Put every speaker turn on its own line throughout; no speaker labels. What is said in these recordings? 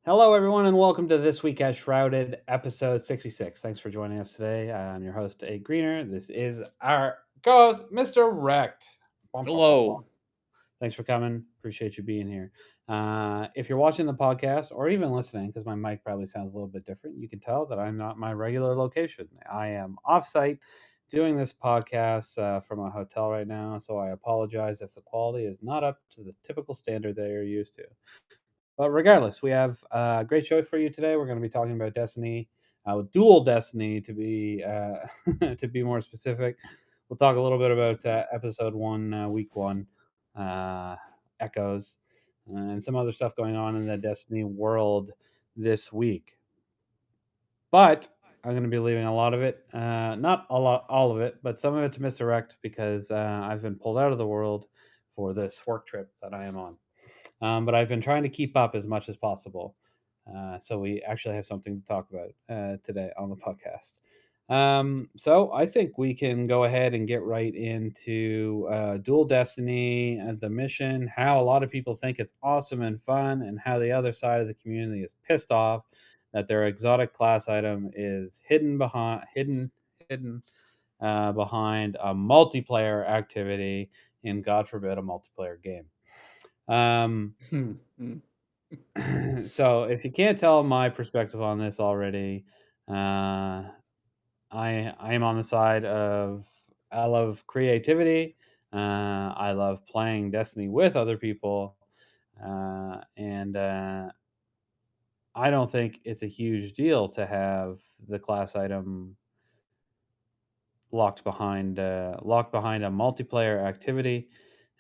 Hello, everyone, and welcome to this week at Shrouded, episode 66. Thanks for joining us today. I'm your host, AGreener. This is our co-host, Mr. Wrecked. Bum, bum, bum, bum.
Hello.
Thanks for coming. Appreciate you being here. If you're watching the podcast or even listening, because my mic probably sounds a little bit different, you can tell that I'm not my regular location. I am offsite doing this podcast from a hotel right now, so I apologize if the quality is not up to the typical standard that you're used to. But regardless, we have a great show for you today. We're going to be talking about Destiny, Dual Destiny to be more specific. We'll talk a little bit about episode one, week one, uh, echoes, and some other stuff going on in the Destiny world this week. But I'm going to be leaving a lot of it, not a lot, all of it, but some of it to misdirect because I've been pulled out of the world for this work trip that I am on. But I've been trying to keep up as much as possible. So we actually have something to talk about today on the podcast. So I think we can go ahead and get right into Dual Destiny, the mission, how a lot of people think it's awesome and fun, and how the other side of the community is pissed off that their exotic class item is hidden behind a multiplayer activity in, God forbid, a multiplayer game. Um, so if you can't tell my perspective on this already, uh, I am on the side of I love creativity. I love playing Destiny with other people, and I don't think it's a huge deal to have the class item locked behind a multiplayer activity.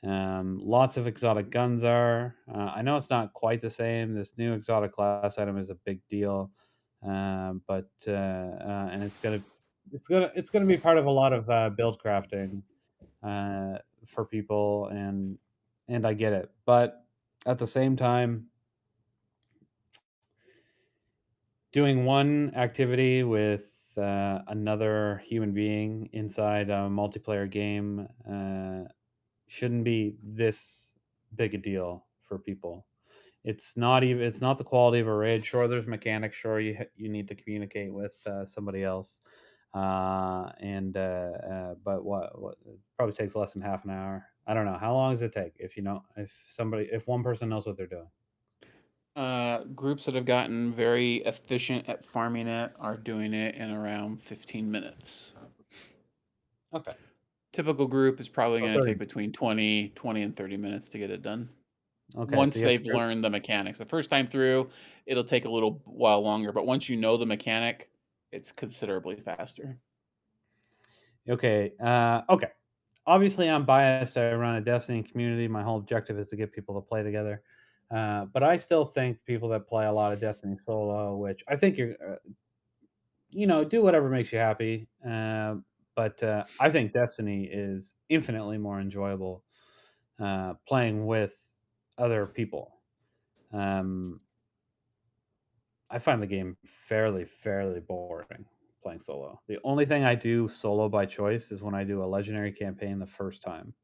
Lots of exotic guns are. I know it's not quite the same. This new exotic class item is a big deal, but and it's gonna be part of a lot of build crafting uh, for people, and I get it. But at the same time, doing one activity with another human being inside a multiplayer game shouldn't be this big a deal for people. It's not the quality of a raid. Sure, there's mechanics. Sure, you need to communicate with somebody else, but what it probably takes less than half an hour. I don't know how long does it take if one person knows what they're doing.
Groups that have gotten very efficient at farming it are doing it in around 15 minutes.
Okay,
Typical group is probably
so
going to
30.
take between 20 and 30 minutes to get it done.
Okay, so
Once
you have
they've
30.
learned the mechanics. The first time through, it'll take a little while longer, but once you know the mechanic, it's considerably faster.
Okay. Obviously, I'm biased. I run a Destiny community. My whole objective is to get people to play together. But I still think people that play a lot of Destiny solo, which I think do whatever makes you happy. But I think Destiny is infinitely more enjoyable playing with other people. Um, I find the game fairly boring playing solo. The only thing I do solo by choice is when I do a legendary campaign the first time.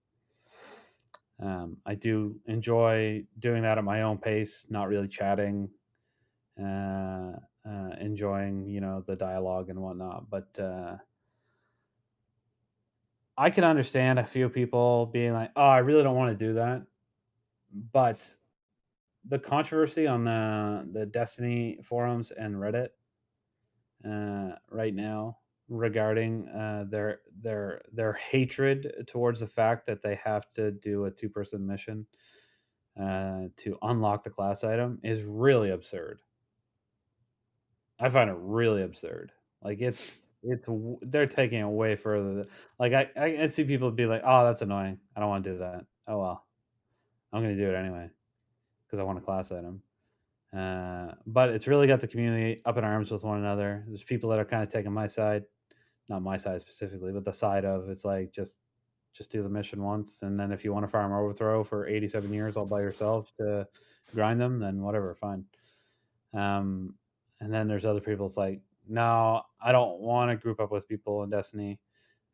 I do enjoy doing that at my own pace, not really chatting, enjoying the dialogue and whatnot. But I can understand a few people being like, "Oh, I really don't want to do that." But the controversy on the Destiny forums and Reddit right now regarding their hatred towards the fact that they have to do a two-person mission to unlock the class item is really absurd. I find it really absurd. Like they're taking it way further. Like I see people be like, "Oh, that's annoying. I don't want to do that. Oh well, I'm going to do it anyway because I want a class item." But it's really got the community up in arms with one another. There's people that are kind of taking my side, not my side specifically, but the side of it's like just do the mission once, and then if you want to farm overthrow for 87 years all by yourself to grind them, then whatever, fine. Um, and then there's other people. It's like, no, I don't want to group up with people in Destiny.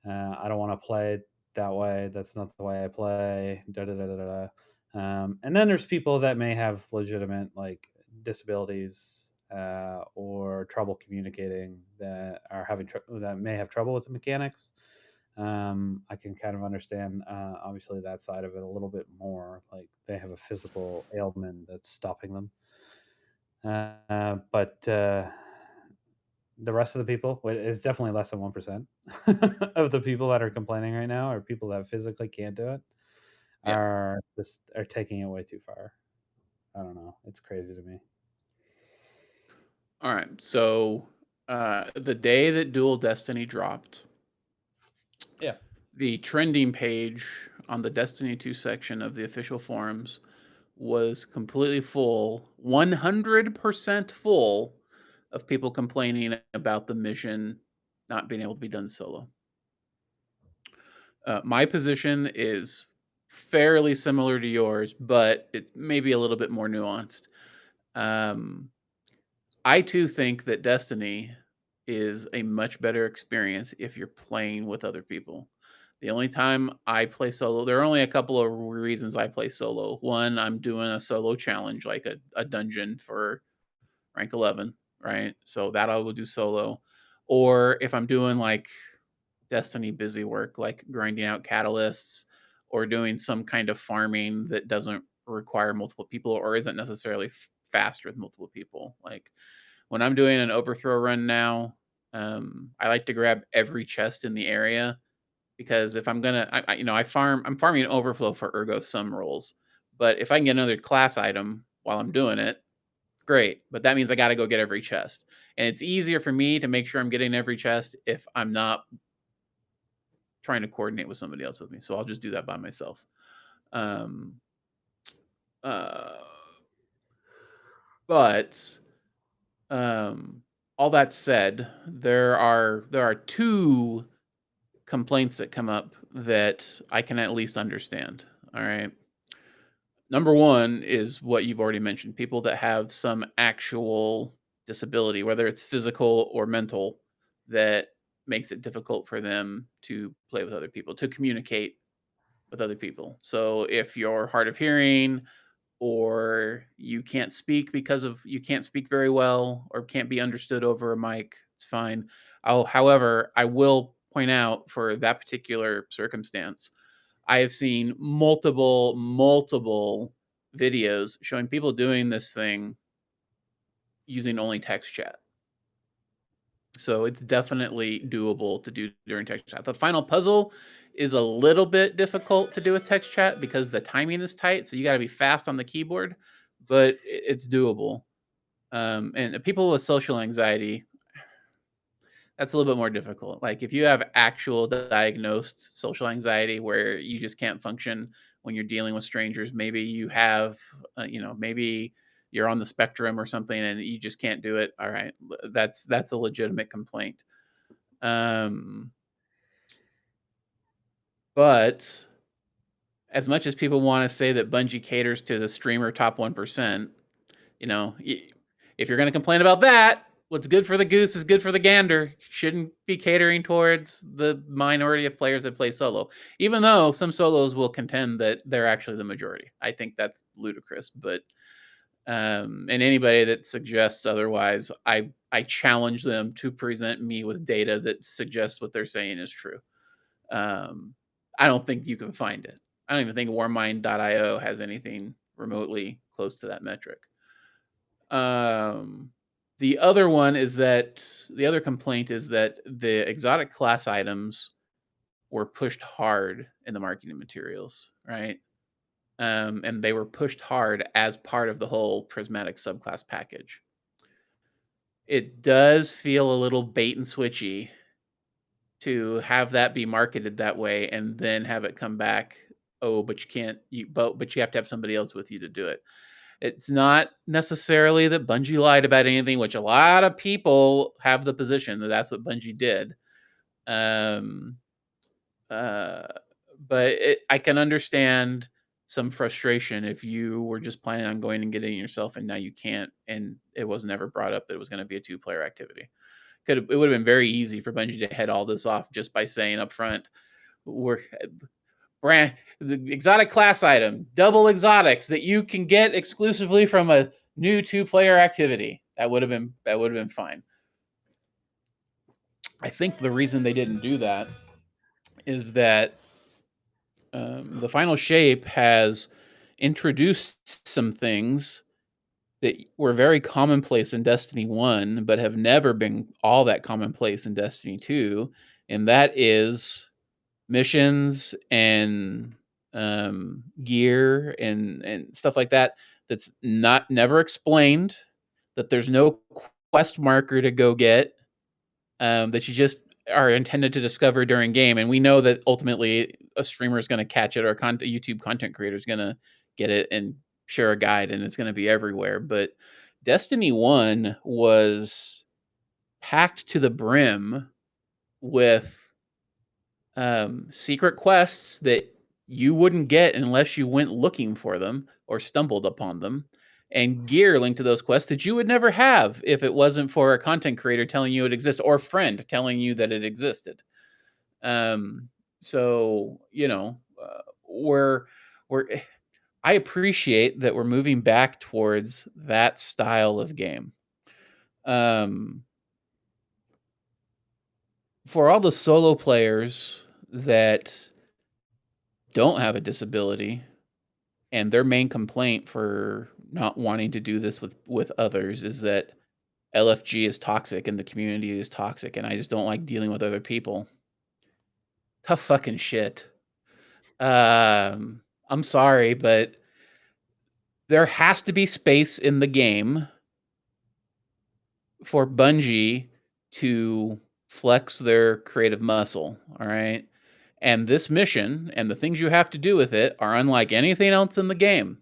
I don't want to play it that way. That's not the way I play. Da da da da da. And then there's people that may have legitimate like disabilities or trouble communicating, that are that may have trouble with the mechanics. I can kind of understand, obviously, that side of it a little bit more. Like they have a physical ailment that's stopping them. But the rest of the people, it's definitely less than 1% of the people that are complaining right now, or people that physically can't do it,
Yeah.
are taking it way too far. I don't know. It's crazy to me.
All right. So the day that Dual Destiny dropped,
Yeah.
the trending page on the Destiny 2 section of the official forums was completely full, 100% full of people complaining about the mission not being able to be done solo. My position is fairly similar to yours, but it may be a little bit more nuanced. Um, I too think that Destiny is a much better experience if you're playing with other people. The only time I play solo, there are only a couple of reasons I play solo. One, I'm doing a solo challenge, like a dungeon for rank 11, right? So that I will do solo. Or if I'm doing like Destiny busy work, like grinding out catalysts or doing some kind of farming that doesn't require multiple people or isn't necessarily fast with multiple people. Like when I'm doing an overthrow run now, I like to grab every chest in the area because if I'm gonna, I'm farming overflow for ergo sum rolls. But if I can get another class item while I'm doing it, great. But that means I got to go get every chest, and it's easier for me to make sure I'm getting every chest if I'm not trying to coordinate with somebody else with me. So I'll just do that by myself. Um, uh, but um, all that said, there are two complaints that come up that I can at least understand. All right. Number one is what you've already mentioned, people that have some actual disability, whether it's physical or mental, that makes it difficult for them to play with other people, to communicate with other people. So if you're hard of hearing or you can't speak because of you can't speak very well or can't be understood over a mic, it's fine. However, I will point out for that particular circumstance, I have seen multiple videos showing people doing this thing using only text chat. So it's definitely doable to do during text chat. The final puzzle is a little bit difficult to do with text chat because the timing is tight. So you got to be fast on the keyboard, but it's doable. And people with social anxiety, that's a little bit more difficult. Like if you have actual diagnosed social anxiety where you just can't function when you're dealing with strangers, maybe you have, maybe you're on the spectrum or something and you just can't do it. All right, that's a legitimate complaint. Um, but as much as people want to say that Bungie caters to the streamer top 1%, you know, if you're going to complain about that, what's good for the goose is good for the gander. Shouldn't be catering towards the minority of players that play solo, even though some solos will contend that they're actually the majority. I think that's ludicrous, but and anybody that suggests otherwise, I challenge them to present me with data that suggests what they're saying is true. Um, I don't think you can find it. I don't even think warmind.io has anything remotely close to that metric. Um, the other complaint is that the exotic class items were pushed hard in the marketing materials, right? And they were pushed hard as part of the whole prismatic subclass package. It does feel a little bait and switchy to have that be marketed that way and then have it come back. Oh, but you can't. But you have to have somebody else with you to do it. It's not necessarily that Bungie lied about anything, which a lot of people have the position that that's what Bungie did. Um, uh, but I can understand some frustration if you were just planning on going and getting it yourself and now you can't, and it was never brought up that it was going to be a two-player activity. It would have been very easy for Bungie to head all this off just by saying up front, we're brand the exotic class item, double exotics that you can get exclusively from a new 2-player activity. That would have been fine. I think the reason they didn't do that is that the final shape has introduced some things that were very commonplace in Destiny 1, but have never been all that commonplace in Destiny 2, and that is missions and gear and stuff like that that's not never explained, that there's no quest marker to go get, that you just are intended to discover during game. And we know that ultimately a streamer is going to catch it, or a YouTube content creator is going to get it and share a guide, and it's going to be everywhere. But Destiny 1 was packed to the brim with secret quests that you wouldn't get unless you went looking for them or stumbled upon them, and gear linked to those quests that you would never have if it wasn't for a content creator telling you it exists, or a friend telling you that it existed. Um, so we're I appreciate that we're moving back towards that style of game. Um, for all the solo players that don't have a disability, and their main complaint for not wanting to do this with others is that LFG is toxic and the community is toxic, and I just don't like dealing with other people. Tough fucking shit. I'm sorry, but there has to be space in the game for Bungie to flex their creative muscle, all right? And this mission and the things you have to do with it are unlike anything else in the game.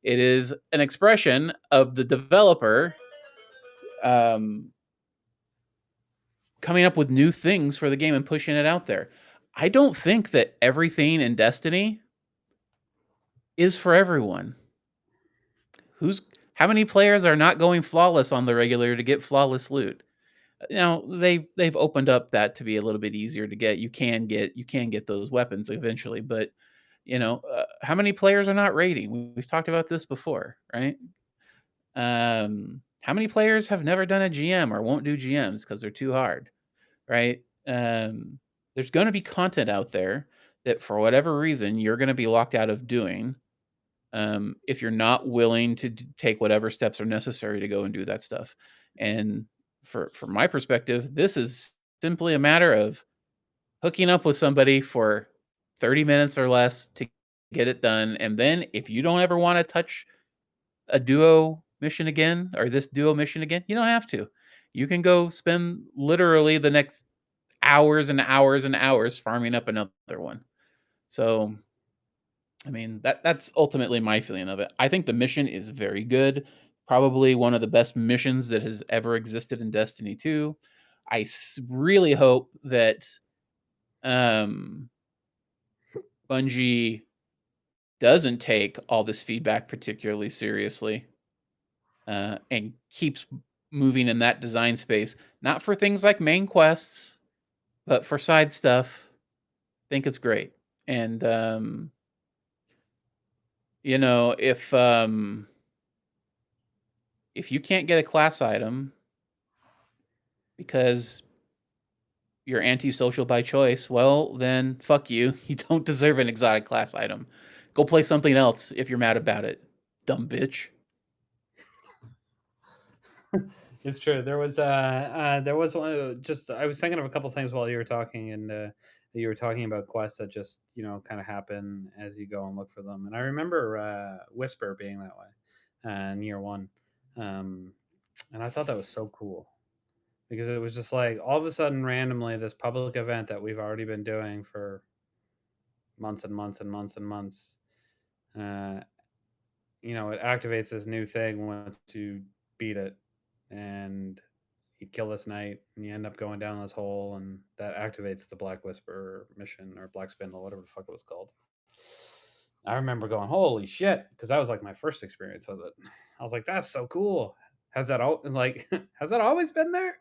It is an expression of the developer um, coming up with new things for the game and pushing it out there. I don't think that everything in Destiny is for everyone. Who's How many players are not going flawless on the regular to get flawless loot? Now they've opened up that to be a little bit easier to get. You can get those weapons eventually, but how many players are not raiding? We've talked about this before, right? How many players have never done a GM or won't do GMs because they're too hard, right? There's going to be content out there that for whatever reason you're going to be locked out of doing, if you're not willing to take whatever steps are necessary to go and do that stuff. And from my perspective, this is simply a matter of hooking up with somebody for 30 minutes or less to get it done. And then if you don't ever want to touch a duo mission again, or this duo mission again, you don't have to. You can go spend literally the next hours and hours and hours farming up another one. So, I mean, that's ultimately my feeling of it. I think the mission is very good. Probably one of the best missions that has ever existed in Destiny 2. Really hope that um, Bungie doesn't take all this feedback particularly seriously, and keeps moving in that design space, not for things like main quests, but for side stuff. I think it's great. And you know, if you can't get a class item because you're antisocial by choice, well, then fuck you. You don't deserve an exotic class item. Go play something else if you're mad about it, dumb bitch.
It's true. There was one. Just I was thinking of a couple things while you were talking, and you were talking about quests that just kind of happen as you go and look for them. And I remember Whisper being that way, in year one, um, and I thought that was so cool because it was just like all of a sudden, randomly, this public event that we've already been doing for months and months and months and months. Uh, it activates this new thing once you beat it, and you kill this knight, and you end up going down this hole, and that activates the Black Whisper mission or Black Spindle, whatever the fuck it was called. I remember going, "Holy shit!" because that was like my first experience with it. I was like, "That's so cool." Has that all like has that always been there?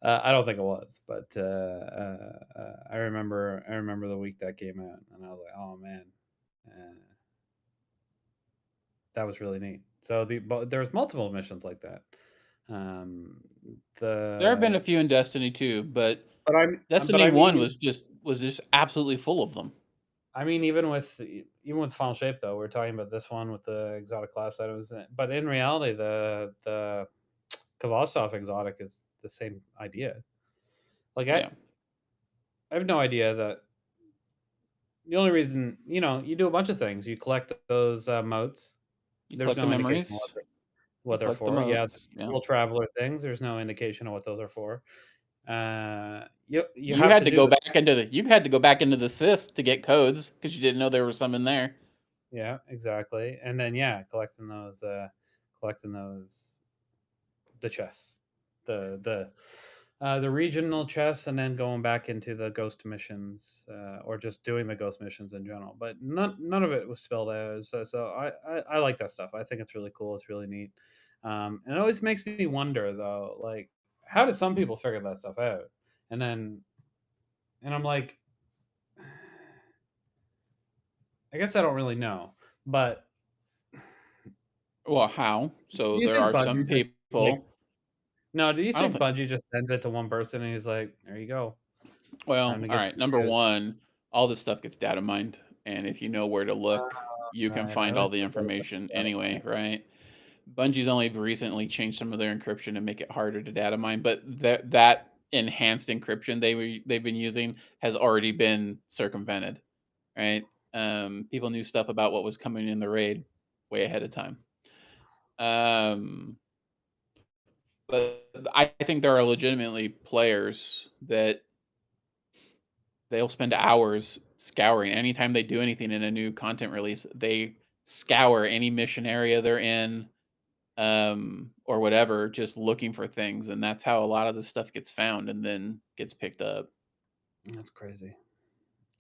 I don't think it was, but I remember the week that came out, and I was like, "Oh man, uh, that was really neat." So but there's multiple missions like that. Um,
There have been a
the
few in Destiny too, but
but
Destiny
I
1
mean
was just absolutely full of them.
even with Final Shape though, we're talking about this one with the exotic class items, but in reality, the Kvasov exotic is the same idea. Like
Yeah.
I have no idea that the only reason you do a bunch of things. You collect those motes.
You
There's
collect the
no indication of
memories, you
what they're
collect the
for. Yeah, the
motes, yeah.
dual traveler things. There's no indication of what those are for. You
You
have
had
to
to
do
go
the
back into the you had to go back into the sys to get codes because you didn't know there was some in there.
yeah, exactly, and then collecting those the chests, the regional chests, and then going back into the ghost missions, or just doing the ghost missions in general. But none of it was spelled out. So I like that stuff. I think it's really cool. It's really neat. And it always makes me wonder though, like how do some people figure that stuff out? And then and I'm like, I guess I don't really know. But
Well, how?
do
So
you
there
think
are some
Bungie just
people.
makes no? Do you
I don't
think
think.
Bungie just sends it to one person and he's like, "There you go,
Well,
time to
all
get
right.
some
Number
shoes."
one, all this stuff gets data mined, and if you know where to look, you can
Right, I
find all
always
the
forget about
information
the data
anyway,
mining.
right? Bungie's only recently changed some of their encryption to make it harder to data mine, but that enhanced encryption they've been using has already been circumvented, right? People knew stuff about what was coming in the raid way ahead of time. Um, but I think there are legitimately players that they'll spend hours scouring anytime they do anything in a new content release. They scour any mission area they're in, or whatever, just looking for things, and that's how a lot of the stuff gets found and then gets picked up.
That's crazy.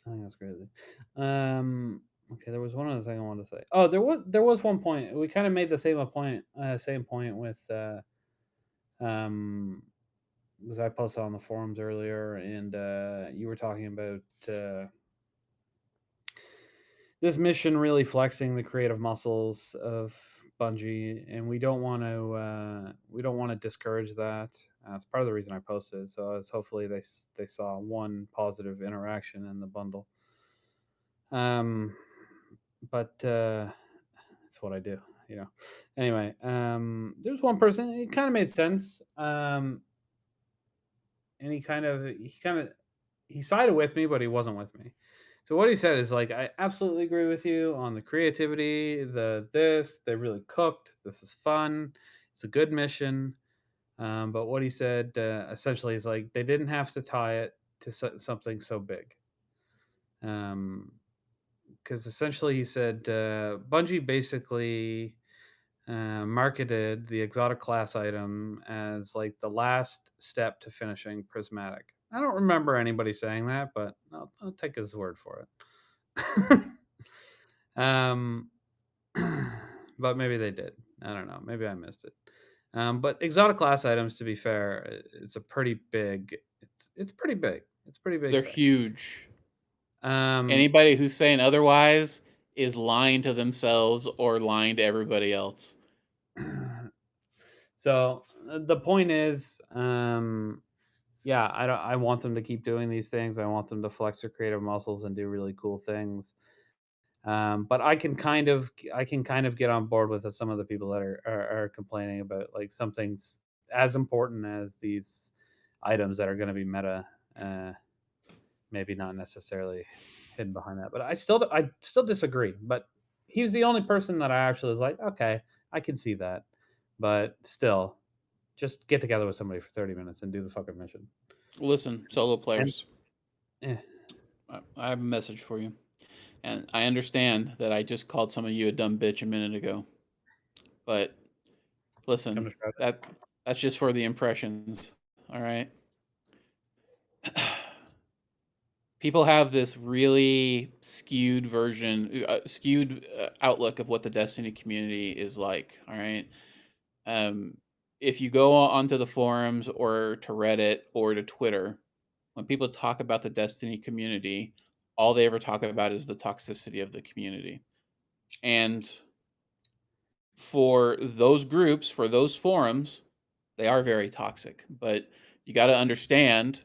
I think that's crazy. Um, okay, there was one other thing I wanted to say. Oh, there was one point. We kind of made the same point with um because I posted on the forums earlier, and you were talking about this mission really flexing the creative muscles of Bungie, and we don't want to discourage that. It's part of the reason I posted. So as hopefully they saw one positive interaction in the bundle. Um, but it's what I do, you know. Anyway, there's one person. It kind of made sense. And he sided with me, but he wasn't with me. So what he said is like, I absolutely agree with you on the creativity, they really cooked. This is fun. It's a good mission. But what he said essentially is like they didn't have to tie it to something so big. Because essentially he said Bungie basically marketed the exotic class item as like the last step to finishing prismatic. I don't remember anybody saying that, but I'll take his word for it. um, but maybe they did. I don't know. Maybe I missed it. But exotic class items, to be fair, it's a pretty big. It's pretty big. It's a pretty big
They're
thing.
huge.
Um,
Anybody who's saying otherwise is lying to themselves or lying to everybody else.
so the point is, yeah, I want them to keep doing these things. I want them to flex their creative muscles and do really cool things. But I can kind of get on board with some of the people that are complaining about like some things as important as these items that are going to be meta. Uh, Maybe not necessarily hidden behind that, but I still disagree. But he's the only person that I actually was like, okay, I can see that, but still, just get together with somebody for 30 minutes and do the fucking mission.
Listen, solo
And
players,
eh,
I have a message for you. And I understand that I just called some of you a dumb bitch a minute ago. But
come
listen,
to Shrouded.
that's just for the impressions. All right. People have this really skewed outlook of what the Destiny community is like. All right. Um, if you go onto the forums or to Reddit or to Twitter, when people talk about the Destiny community, all they ever talk about is the toxicity of the community. And for those groups, for those forums, they are very toxic. But you got to understand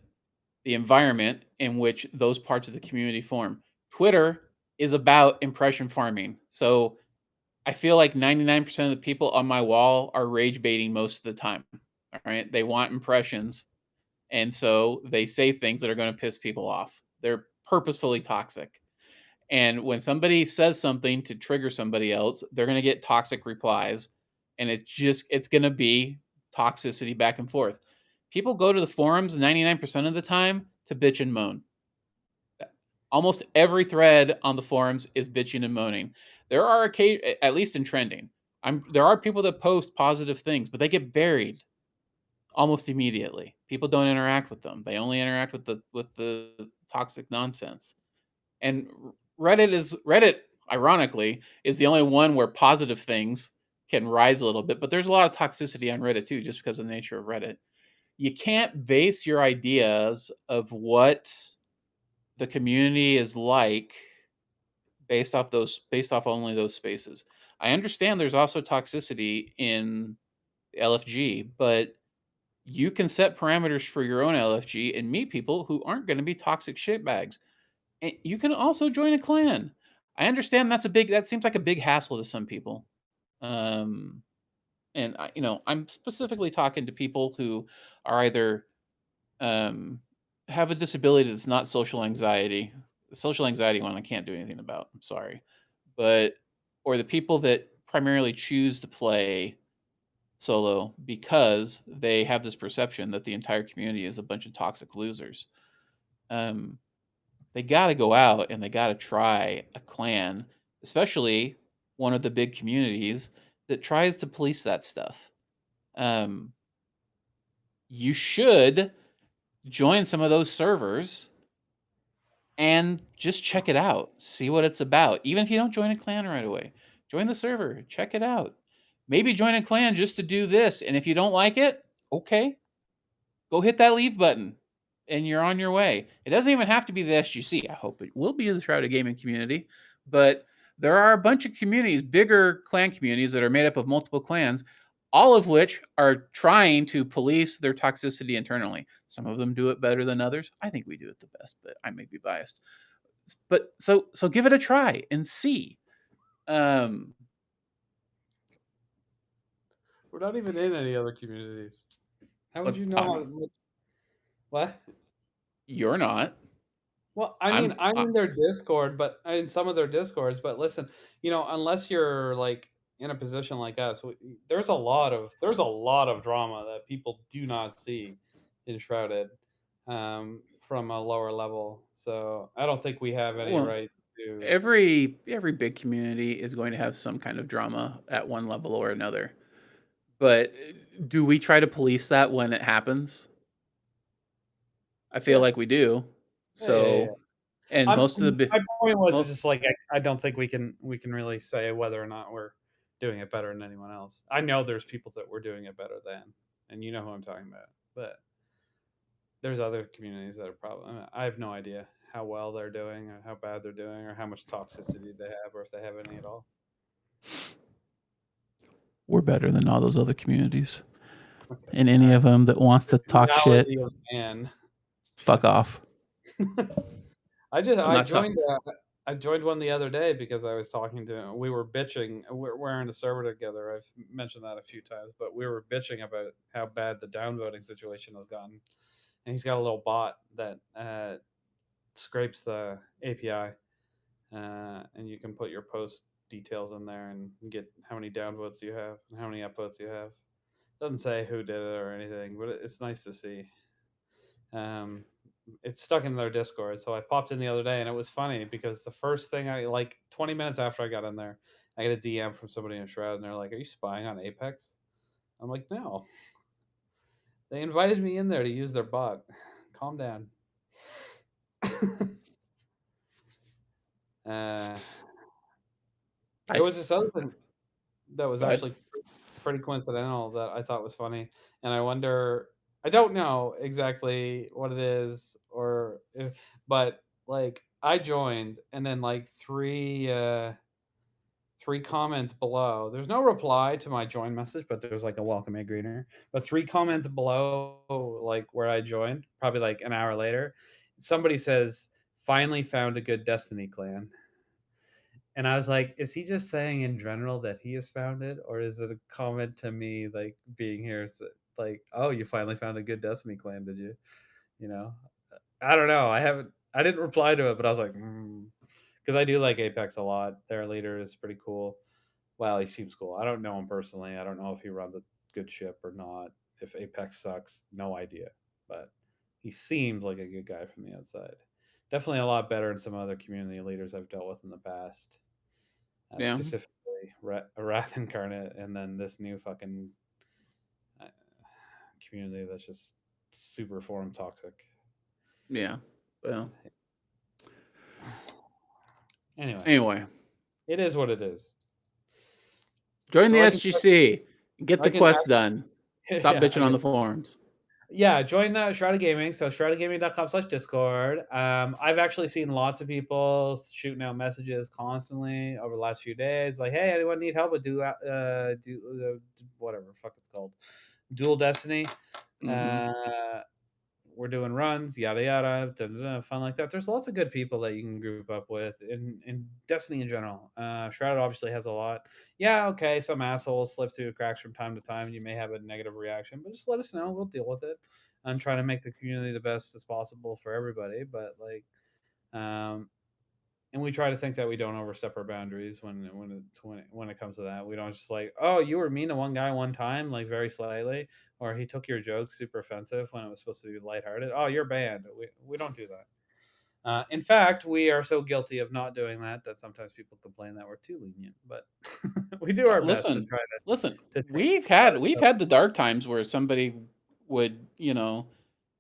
the environment in which those parts of the community form. Twitter is about impression farming. So I feel like 99% of the people on my wall are rage baiting most of the time. All right. They want impressions. And so they say things that are going to piss people off. They're purposefully toxic. And when somebody says something to trigger somebody else, they're going to get toxic replies. And it's going to be toxicity back and forth. People go to the forums 99% of the time to bitch and moan. Almost every thread on the forums is bitching and moaning. There are at least in trending. There are people that post positive things, but they get buried almost immediately. People don't interact with them. They only interact with the toxic nonsense. And Reddit ironically is the only one where positive things can rise a little bit, but there's a lot of toxicity on Reddit too just because of the nature of Reddit. You can't base your ideas of what the community is like based off only those spaces. I understand there's also toxicity in LFG, but you can set parameters for your own LFG and meet people who aren't going to be toxic shitbags. And you can also join a clan. I understand that seems like a big hassle to some people. Um, I'm specifically talking to people who are either um, have a disability that's not social anxiety. The social anxiety one I can't do anything about. I'm sorry, but or the people that primarily choose to play solo because they have this perception that the entire community is a bunch of toxic losers. Um, they got to go out and they got to try a clan, especially one of the big communities that tries to police that stuff. Um, you should join some of those servers and just check it out. See what it's about. Even if you don't join a clan right away, join the server, check it out. Maybe join a clan just to do this. And if you don't like it, okay, go hit that leave button and you're on your way. It doesn't even have to be the SGC. I hope it will be the Shrouded Gaming community, but there are a bunch of communities, bigger clan communities that are made up of multiple clans, all of which are trying to police their toxicity internally. Some of them do it better than others. I think we do it the best, but I may be biased. But so give it a try and see. Um,
We're not even in any other communities. How would
let's
you know
I'm
what?
you're not.
Well, I mean,
I'm
I'm
I,
in their Discord, but in some of their Discords, but listen, unless you're like in a position like us, there's a lot of drama that people do not see in Shrouded from a lower level. So I don't think we have any
well,
right to.
every big community is going to have some kind of drama at one level or another. But do we try to police that when it happens? I feel
Yeah,
like we do.
yeah, yeah, yeah.
So, and most of the
My point was
most
just like I don't think we can really say whether or not we're doing it better than anyone else. I know there's people that we're doing it better than, and you know who I'm talking about. But there's other communities that are probably. I have no idea how well they're doing, or how bad they're doing, or how much toxicity they have, or if they have any at all.
we're better than all those other communities.
Okay,
And
all
any
right.
of them that wants
The
to talk shit,
duality of man.
fuck off. I'm
I
not talking.
joined I joined one the other day because I was talking to we were bitching. We're in a server together. I've mentioned that a few times, but we were bitching about how bad the downvoting situation has gotten. And he's got a little bot that scrapes the API, and you can put your post details in there and get how many downvotes you have and how many upvotes you have. Doesn't say who did it or anything, but it's nice to see. Um, it's stuck in their Discord. So I popped in the other day, and it was funny because the first thing I like 20 minutes after I got in there, I get a DM from somebody in Shroud, and they're like, "Are you spying on Apex?" I'm like, "No, they invited me in there to use their bot. Calm down." uh,
I
there was this
s-
other thing that was
Go ahead.
actually pretty coincidental that I thought was funny, and I wonder. I don't know exactly what it is, or but like I joined, and then like 3 comments below. There's no reply to my join message, but there's like a welcome AGreener. But 3 comments below, like where I joined, probably like an hour later, somebody says, "Finally found a good Destiny clan." And I was like, is he just saying in general that he has found it, or is it a comment to me like being here? Like, oh, you finally found a good Destiny clan, did you? You know, I don't know. I didn't reply to it, but I was like, because I do like Apex a lot. Their leader is pretty cool. Well, he seems cool. I don't know him personally. I don't know if he runs a good ship or not. If Apex sucks, no idea. But he seems like a good guy from the outside. Definitely a lot better than some other community leaders I've dealt with in the past.
Yeah.
Specifically, Wrath Incarnate, and then this new fucking uh, community that's just super form toxic.
Yeah. Well.
Anyway,
Anyway,
it is what it is.
join the
So
SGC. Get
I
the
can
quest done. Stop
yeah,
bitching on the forums.
yeah, join Shrouded Gaming. So shroudedgaming.com/discord. I've actually seen lots of people shooting out messages constantly over the last few days, like, "Hey, anyone need help with whatever fuck it's called, Dual Destiny?
Hmm.
Uh, we're doing runs, yada yada, da, da, da, fun like that." There's lots of good people that you can group up with in Destiny in general. Shrouded obviously has a lot. Yeah, okay, some assholes slip through the cracks from time to time. You may have a negative reaction, but just let us know. We'll deal with it and try to make the community the best as possible for everybody. But like, um, and we try to think that we don't overstep our boundaries when it comes to that. We don't just like, oh, you were mean to one guy one time, like very slightly, or he took your joke super offensive when it was supposed to be lighthearted. Oh, you're banned. We don't do that. In fact, we are so guilty of not doing that that sometimes people complain that we're too lenient. But we do our best to
Listen,
try
listen.
try
We've
to.
had the dark times where somebody would,
Oh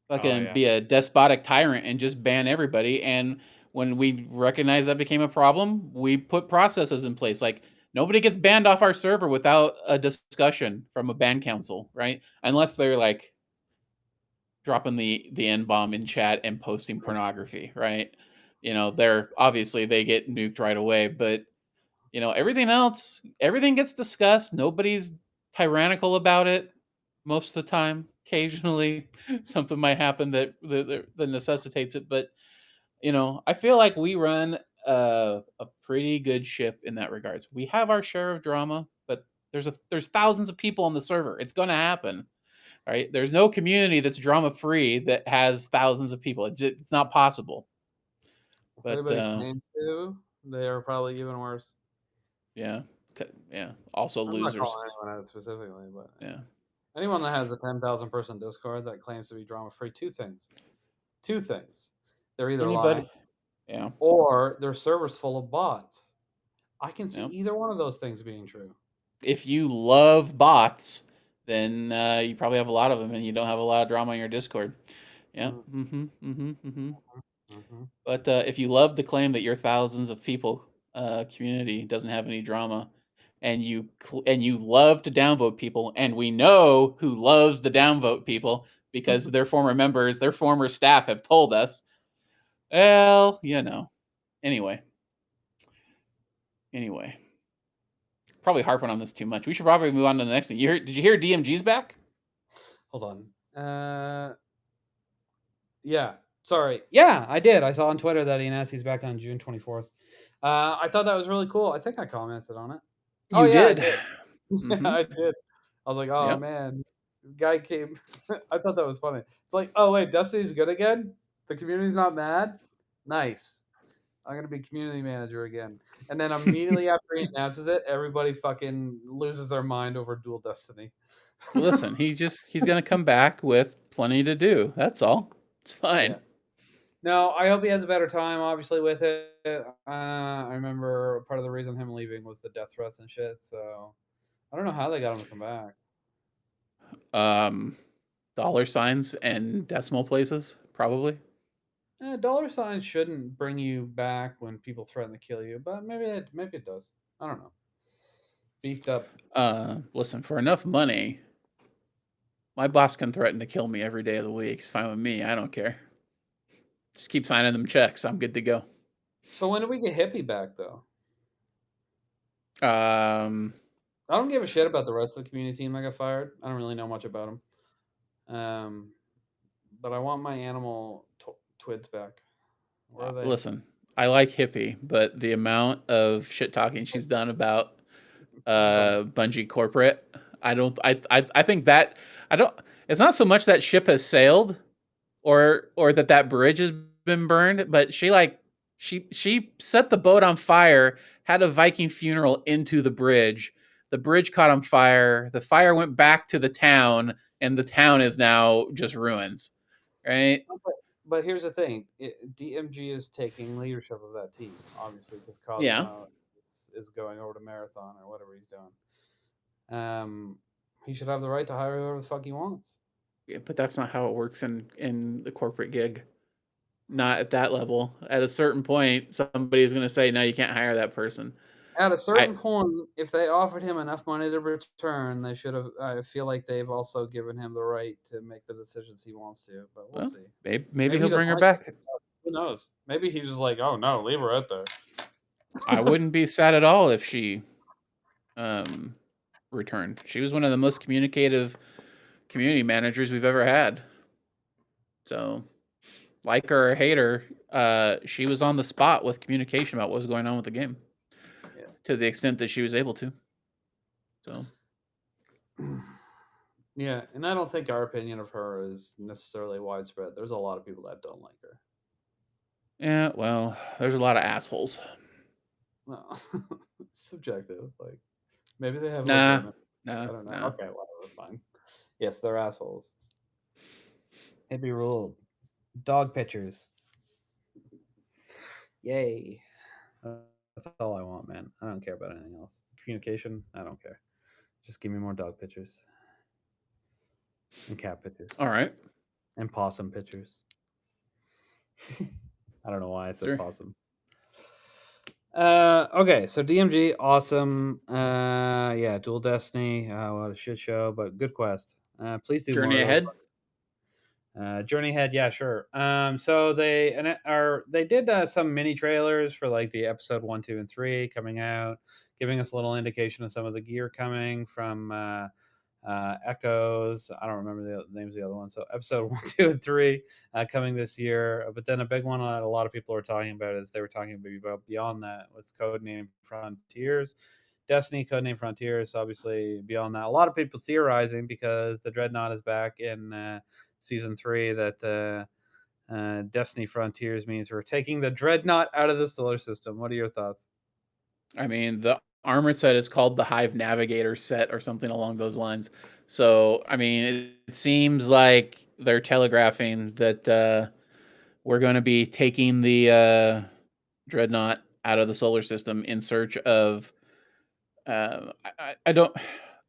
fucking
yeah,
be a despotic tyrant and just ban everybody. And when we recognized that became a problem, we put processes in place. Like nobody gets banned off our server without a discussion from a ban council, right? Unless they're like dropping the N bomb in chat and posting pornography, right? They're obviously they get nuked right away, but everything else, everything gets discussed. Nobody's tyrannical about it most of the time. Occasionally, something might happen that necessitates it, but I feel like we run a pretty good ship in that regards. We have our share of drama, but there's thousands of people on the server. It's going to happen, right? There's no community that's drama free that has thousands of people. It's not possible.
if
But
anybody claims to, they are probably even worse.
yeah, yeah. Also
I'm not
losers.
calling anyone out specifically, but
Yeah.
anyone that has a 10,000 person Discord that claims to be drama free, two things. They're either lying
Anybody? Yeah.
or their server's full of bots. I can see
Yeah.
either one of those things being true.
If you love bots, then you probably have a lot of them, and you don't have a lot of drama on your Discord. Yeah.
Mm,
Mm-hmm.
mhm.
But if you love the claim that your thousands of people community doesn't have any drama, and you love to downvote people, and we know who loves to downvote people because their former members, their former staff have told us. Well, Anyway, anyway, probably harping on this too much. We should probably move on to the next thing. Did you hear DMG's back?
Hold on. Yeah. Sorry. Yeah, I did. I saw on Twitter that he's back on June 24th. I thought that was really cool. I think I commented on it. Oh
You
yeah, I
did.
did. Yeah,
Mm-hmm.
I did. I was like, oh
Yep.
man, guy came. I thought that was funny. It's like, oh wait, Destiny's good again. The community's not mad. Nice. I'm gonna be community manager again. And then immediately after he announces it, everybody fucking loses their mind over Dual Destiny.
Listen, he's gonna come back with plenty to do. That's all. It's
Yeah.
fine.
No, I hope he has a better time, obviously, with it. I remember part of the reason him leaving was the death threats and shit. So I don't know how they got him to come back.
Um, dollar signs and decimal places, probably.
Dollar signs shouldn't bring you back when people threaten to kill you, but maybe it does. I don't know. Beefed up.
Listen, for enough money, my boss can threaten to kill me every day of the week. It's fine with me. I don't care. Just keep signing them checks. I'm good to go.
So when do we get Hippie back though?
Um,
I don't give a shit about the rest of the community team that got fired. I don't really know much about them. But I want my animal twids back. Where are they?
listen, I like Hippie, but the amount of shit talking she's done about
Bungie.
Bungie corporate, I don't. I think that I don't. It's not so much that ship has sailed or that bridge has been burned, but she set the boat on fire, had a Viking funeral into the bridge. The bridge caught on fire. The fire went back to the town, and the town is now just ruins. Right?
But here's the thing: DMG is taking leadership of that team, obviously, because
Yeah.
Cosmo is going over to Marathon or whatever he's doing. He should have the right to hire whoever the fuck he wants.
Yeah, but that's not how it works in the corporate gig. Not at that level. At a certain point, somebody's going to say, "No, you can't hire that person."
At a
I
certain point, if they offered him enough money to return, they should have. I feel like they've also given him the right to make the decisions he wants to. But we'll
well,
see. We'll
maybe,
see.
maybe
Maybe he
he'll
doesn't
bring her
like it.
back.
Who knows? Maybe he's just like, oh no, leave her out there.
I wouldn't be sad at all if she um, returned. She was one of the most communicative community managers we've ever had. So, like her or hate her, she was on the spot with communication about what was going on with the game
Yeah.
to the extent that she was able to. So,
Yeah, and I don't think our opinion of her is necessarily widespread. There's a lot of people that don't like her.
yeah, well, there's a lot of assholes.
No, it's subjective. Like maybe they have
Nah,
legitimate.
nah,
I don't know.
nah.
Okay, whatever. Fine. Yes, they're assholes. Hippie ruled. Dog pictures. Yay. That's all I want, man. I don't care about anything else. Communication, I don't care. Just give me more dog pictures and cat pictures
All right.
and possum pictures. I don't know why I said
Sure.
possum. Okay, so DMG, awesome. Yeah, Dual Destiny, what a shit show, but good quest. Please do more
Journey
of those.
ahead.
Journey Head, yeah, sure. So they did some mini trailers for like the episode 1, 2, and 3 coming out, giving us a little indication of some of the gear coming from Echoes. I don't remember the names of the other ones. So episode 1, 2, and 3 coming this year. But then a big one that a lot of people are talking about is they were talking about beyond that with Codename Frontiers. Destiny, Codename Frontiers, obviously beyond that. A lot of people theorizing because the Dreadnought is back in season 3 that Destiny Frontiers means we're taking the Dreadnought out of the solar system. What are your thoughts?
I mean, the armor set is called the Hive Navigator set or something along those lines. So, I mean, it seems like they're telegraphing that we're going to be taking the Dreadnought out of the solar system in search of. I don't.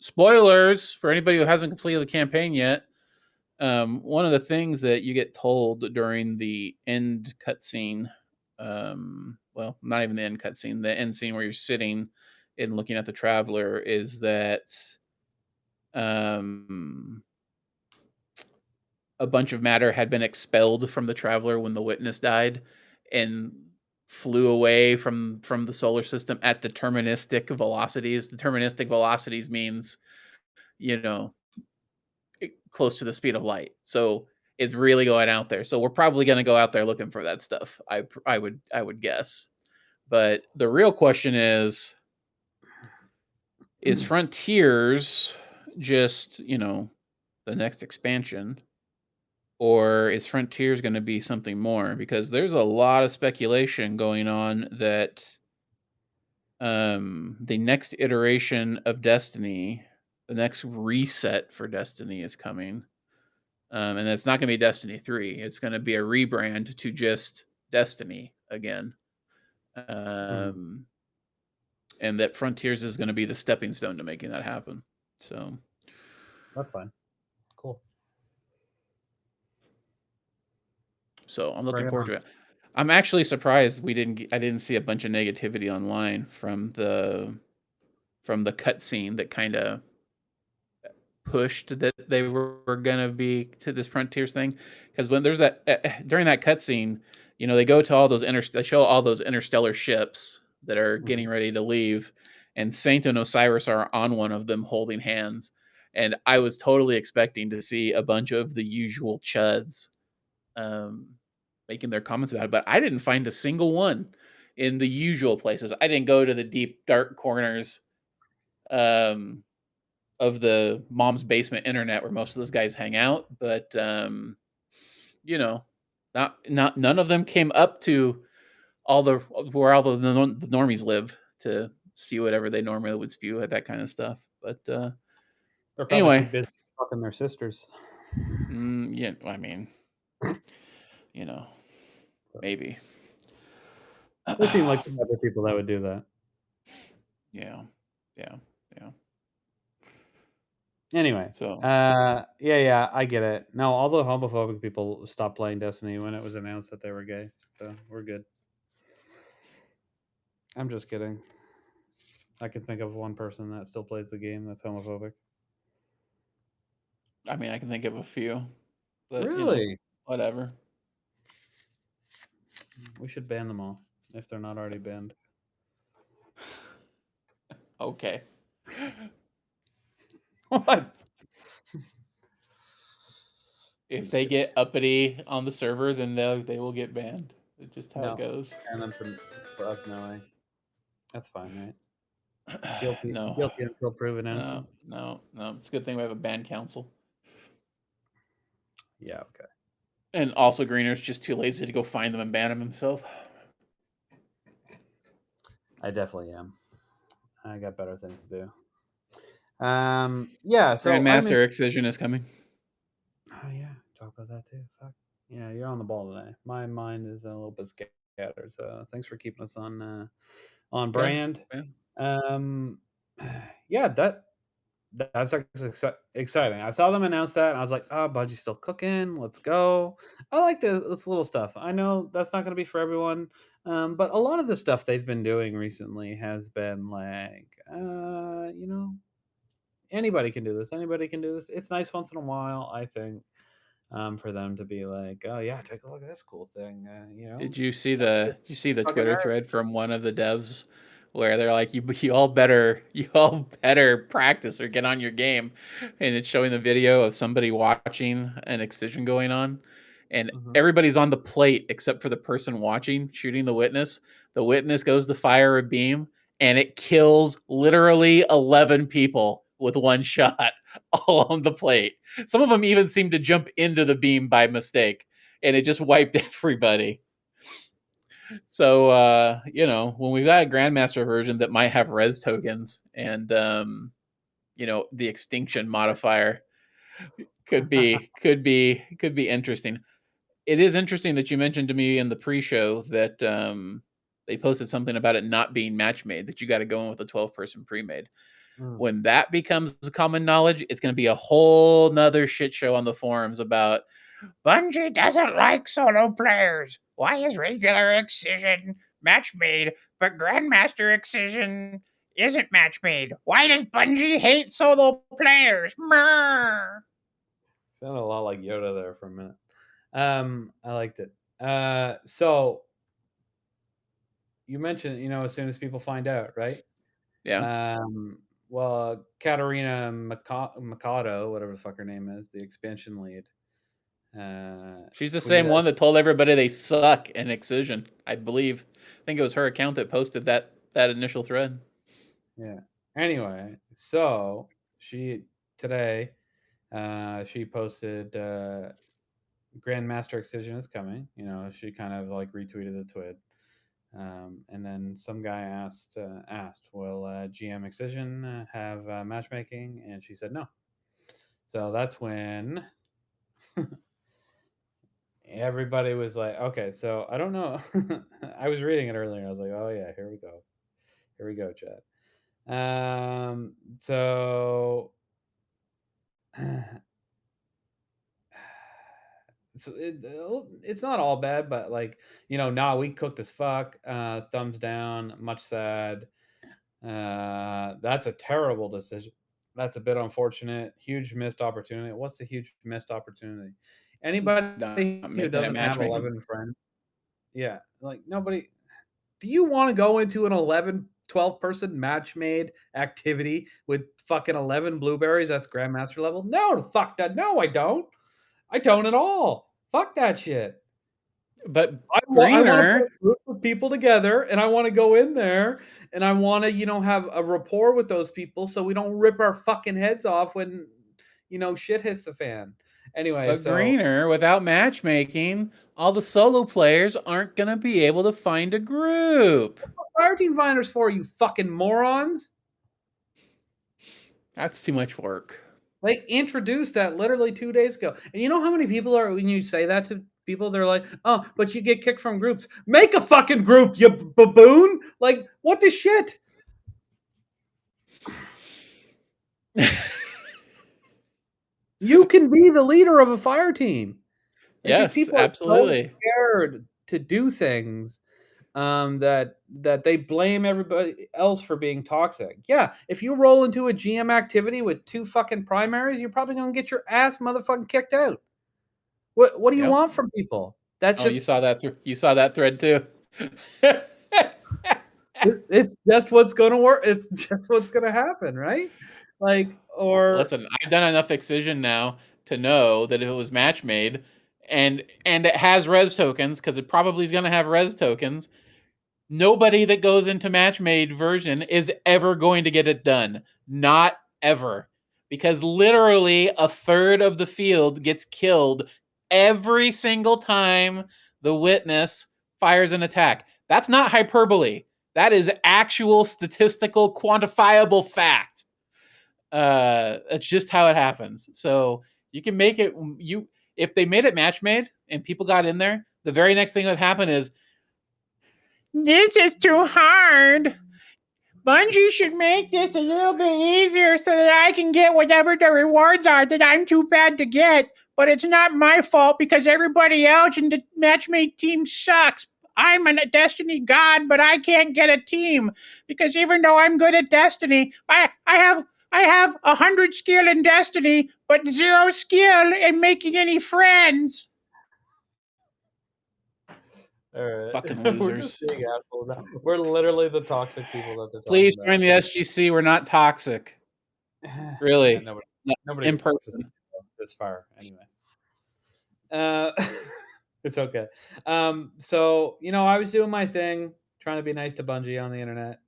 Spoilers for anybody who hasn't completed the campaign yet. One of the things that you get told during the end cutscene, well, not even the end cutscene, the end scene where you're sitting and looking at the traveler, is that um, a bunch of matter had been expelled from the traveler when the witness died, and flew away from the solar system at deterministic velocities. Deterministic velocities means, you know, close to the speed of light. So it's really going out there. So we're probably going to go out there looking for that stuff. I would guess. But the real question is Frontiers just, the next expansion, or is Frontiers going to be something more? Because there's a lot of speculation going on that the next iteration of Destiny, the next reset for Destiny is coming. And it's not going to be Destiny 3. It's going to be a rebrand to just Destiny again.
Mm,
Um, and that Frontiers is going to be the stepping stone to making that happen.
that's fine. Cool.
So I'm looking
Bring it
forward
on.
to it. I'm actually surprised I didn't see a bunch of negativity online from the cutscene that kind of pushed that they were gonna be to this Frontiers thing. Because when there's that during that cutscene, they go to all those they show all those interstellar ships that are
Mhm.
getting ready to leave, and Saint and Osiris are on one of them holding hands. And I was totally expecting to see a bunch of the usual chuds um, making their comments about it, but I didn't find a single one in the usual places. I didn't go to the deep, dark corners um, of the mom's basement internet where most of those guys hang out, but you know, not none of them came up to all the where all the normies live to spew whatever they normally would spew at that kind of stuff. But
They're probably too
anyway,
busy fucking their sisters.
yeah, I mean, you know,
So,
maybe.
they seem like the type of people that would do that.
Yeah, yeah, yeah.
Anyway,
So
yeah, I get it. No, all the homophobic people stopped playing Destiny when it was announced that they were gay, so we're good. I'm just kidding. I can think of one person that still plays the game that's homophobic.
I mean, I can think of a few, but
Really?
whatever.
We should ban them all if they're not already banned.
Okay.
What? I'm
If
just
they
kidding.
get uppity on the server, then they will get banned. It's just how it
No,
goes.
ban them for us knowing. That's fine, right? Guilty,
No,
guilty until proven
no,
innocent.
no, no. It's a good thing we have a band council.
Yeah, okay.
And also, Greener's just too lazy to go find them and ban them himself.
I definitely am. I got better things to do. Yeah. So I'm in.
Grandmaster Excision is coming.
Oh yeah, talk about that too. Fuck. Yeah, you're on the ball today. My mind is a little bit scattered. So thanks for keeping us on
Yeah,
brand.
yeah.
Um, yeah, that's like exciting. I saw them announce that, and I was like, "Oh, Bungie's still cooking. Let's go." I like this little stuff. I know that's not going to be for everyone, but a lot of the stuff they've been doing recently has been like, anybody can do this. Anybody can do this. It's nice once in a while, I think, for them to be like, "Oh yeah, take a look at this cool thing."
Did you see the
Fucking
Twitter
nerd.
thread from one of the devs where they're like, you all better practice or get on your game," and it's showing the video of somebody watching an excision going on, and
Mhm.
everybody's on the plate except for the person watching shooting the witness. The witness goes to fire a beam, and it kills literally 11 people with one shot, all on the plate. Some of them even seem to jump into the beam by mistake, and it just wiped everybody. So when we've got a grandmaster version that might have res tokens and the extinction
Nice.
modifier could be interesting. It is interesting that you mentioned to me in the pre-show that they posted something about it not being match made, that you got to go in with a 12-person pre-made.
Mm.
When that becomes common knowledge, it's going to be a whole nother shit show on the forums about Bungie doesn't like solo players. Why is regular Excision match made, but Grandmaster Excision isn't match made? Why does Bungie hate solo players? Mrr.
Sounded a lot like Yoda there for a minute. I liked it. So you mentioned, as soon as people find out, right?
Yeah.
Well, Katarina Mikado, whatever the fuck her name is, the expansion lead,
She's the
tweeted
same
out.
one that told everybody they suck in Excision, I believe. I think it was her account that posted that initial thread.
Yeah. Anyway, so she today, she posted, Grandmaster Excision is coming. She kind of like retweeted the tweet. And then some guy asked, "Will GM Excision have matchmaking?" And she said no. So that's when everybody was like, "Okay." So I don't know. I was reading it earlier. I was like, "Oh yeah, here we go, Chad." So it's not all bad, but like, nah, we cooked as fuck. Thumbs down. Much sad. That's a terrible decision. That's a bit unfortunate. Huge missed opportunity. What's the huge missed opportunity? Anybody
Not
who
making that
doesn't have
matchmaking.
11 friends, yeah, like nobody. Do you want to go into an 11 12-person match-made activity with fucking 11 blueberries, that's grandmaster level? No, fuck that. No, I don't. I don't at all. Fuck that shit.
But
I wanna put
Greener,
a group of people together, and I wanna go in there, and I wanna, have a rapport with those people so we don't rip our fucking heads off when, shit hits the fan. Anyway,
but
so
Greener, without matchmaking, all the solo players aren't gonna be able to find a group.
fire team finders for you fucking morons.
That's too much work.
They introduced that literally 2 days ago. And you know how many people are when you say that to people, they're like, "Oh, but you get kicked from groups." Make a fucking group, you baboon! Like, what the shit? You can be the leader of a fire team. Like these
Yes,
people are so
absolutely.
scared to do things that they blame everybody else for being toxic. Yeah, if you roll into a GM activity with 2 fucking primaries, you're probably gonna get your ass motherfucking kicked out. What do you
Yep.
want from people? That's
Oh, you
just
saw that you saw that thread too.
it's just what's gonna work. It's just what's gonna happen, right? Like, or
Listen, I've done enough Excision now to know that if it was match made and it has res tokens, because it probably is gonna have res tokens, nobody that goes into match made version is ever going to get it done. Not ever. Because literally a third of the field gets killed every single time the witness fires an attack. That's not hyperbole. That is actual statistical quantifiable fact. That's just how it happens. So you can make it you if they made it match made and people got in there, the very next thing that would happen is this is too hard. Bungie should make this a little bit easier so that I can get whatever the rewards are that I'm too bad to get. But it's not my fault because everybody else in the matchmade team sucks. I'm a Destiny god, but I can't get a team because even though I'm good at Destiny, I have 100 skill in Destiny, but 0 skill in making any friends.
all right,
Fucking
we're just
losers.
being assholes now. We're literally the toxic people that they're talking
Please
about.
join the SGC. We're not toxic.
Yeah,
Really.
nobody
In
listens
person.
this far anyway. Uh, it's okay. So I was doing my thing, trying to be nice to Bungie on the internet.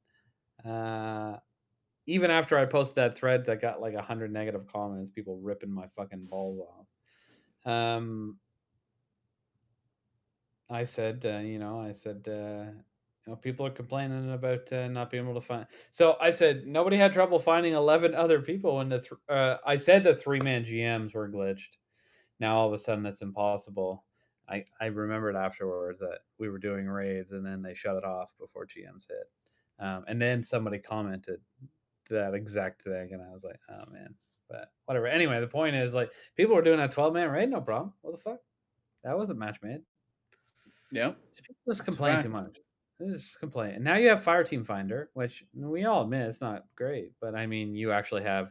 Uh, Even after I posted that thread that got like 100 negative comments, people ripping my fucking balls off. I said, people are complaining about not being able to find. So I said nobody had trouble finding 11 other people when I said the 3-man GMs were glitched. Now all of a sudden it's impossible. I remembered afterwards that we were doing raids and then they shut it off before GMs hit. And then somebody commented that exact thing, and I was like, oh man, but whatever. Anyway, the point is like people were doing that 12-man raid, no problem. What the fuck? That wasn't match made.
Yep.
People just
That's a
complain too
fact.
much. They just complain. And now you have Fire Team Finder, which we all admit it's not great, but I mean, you actually have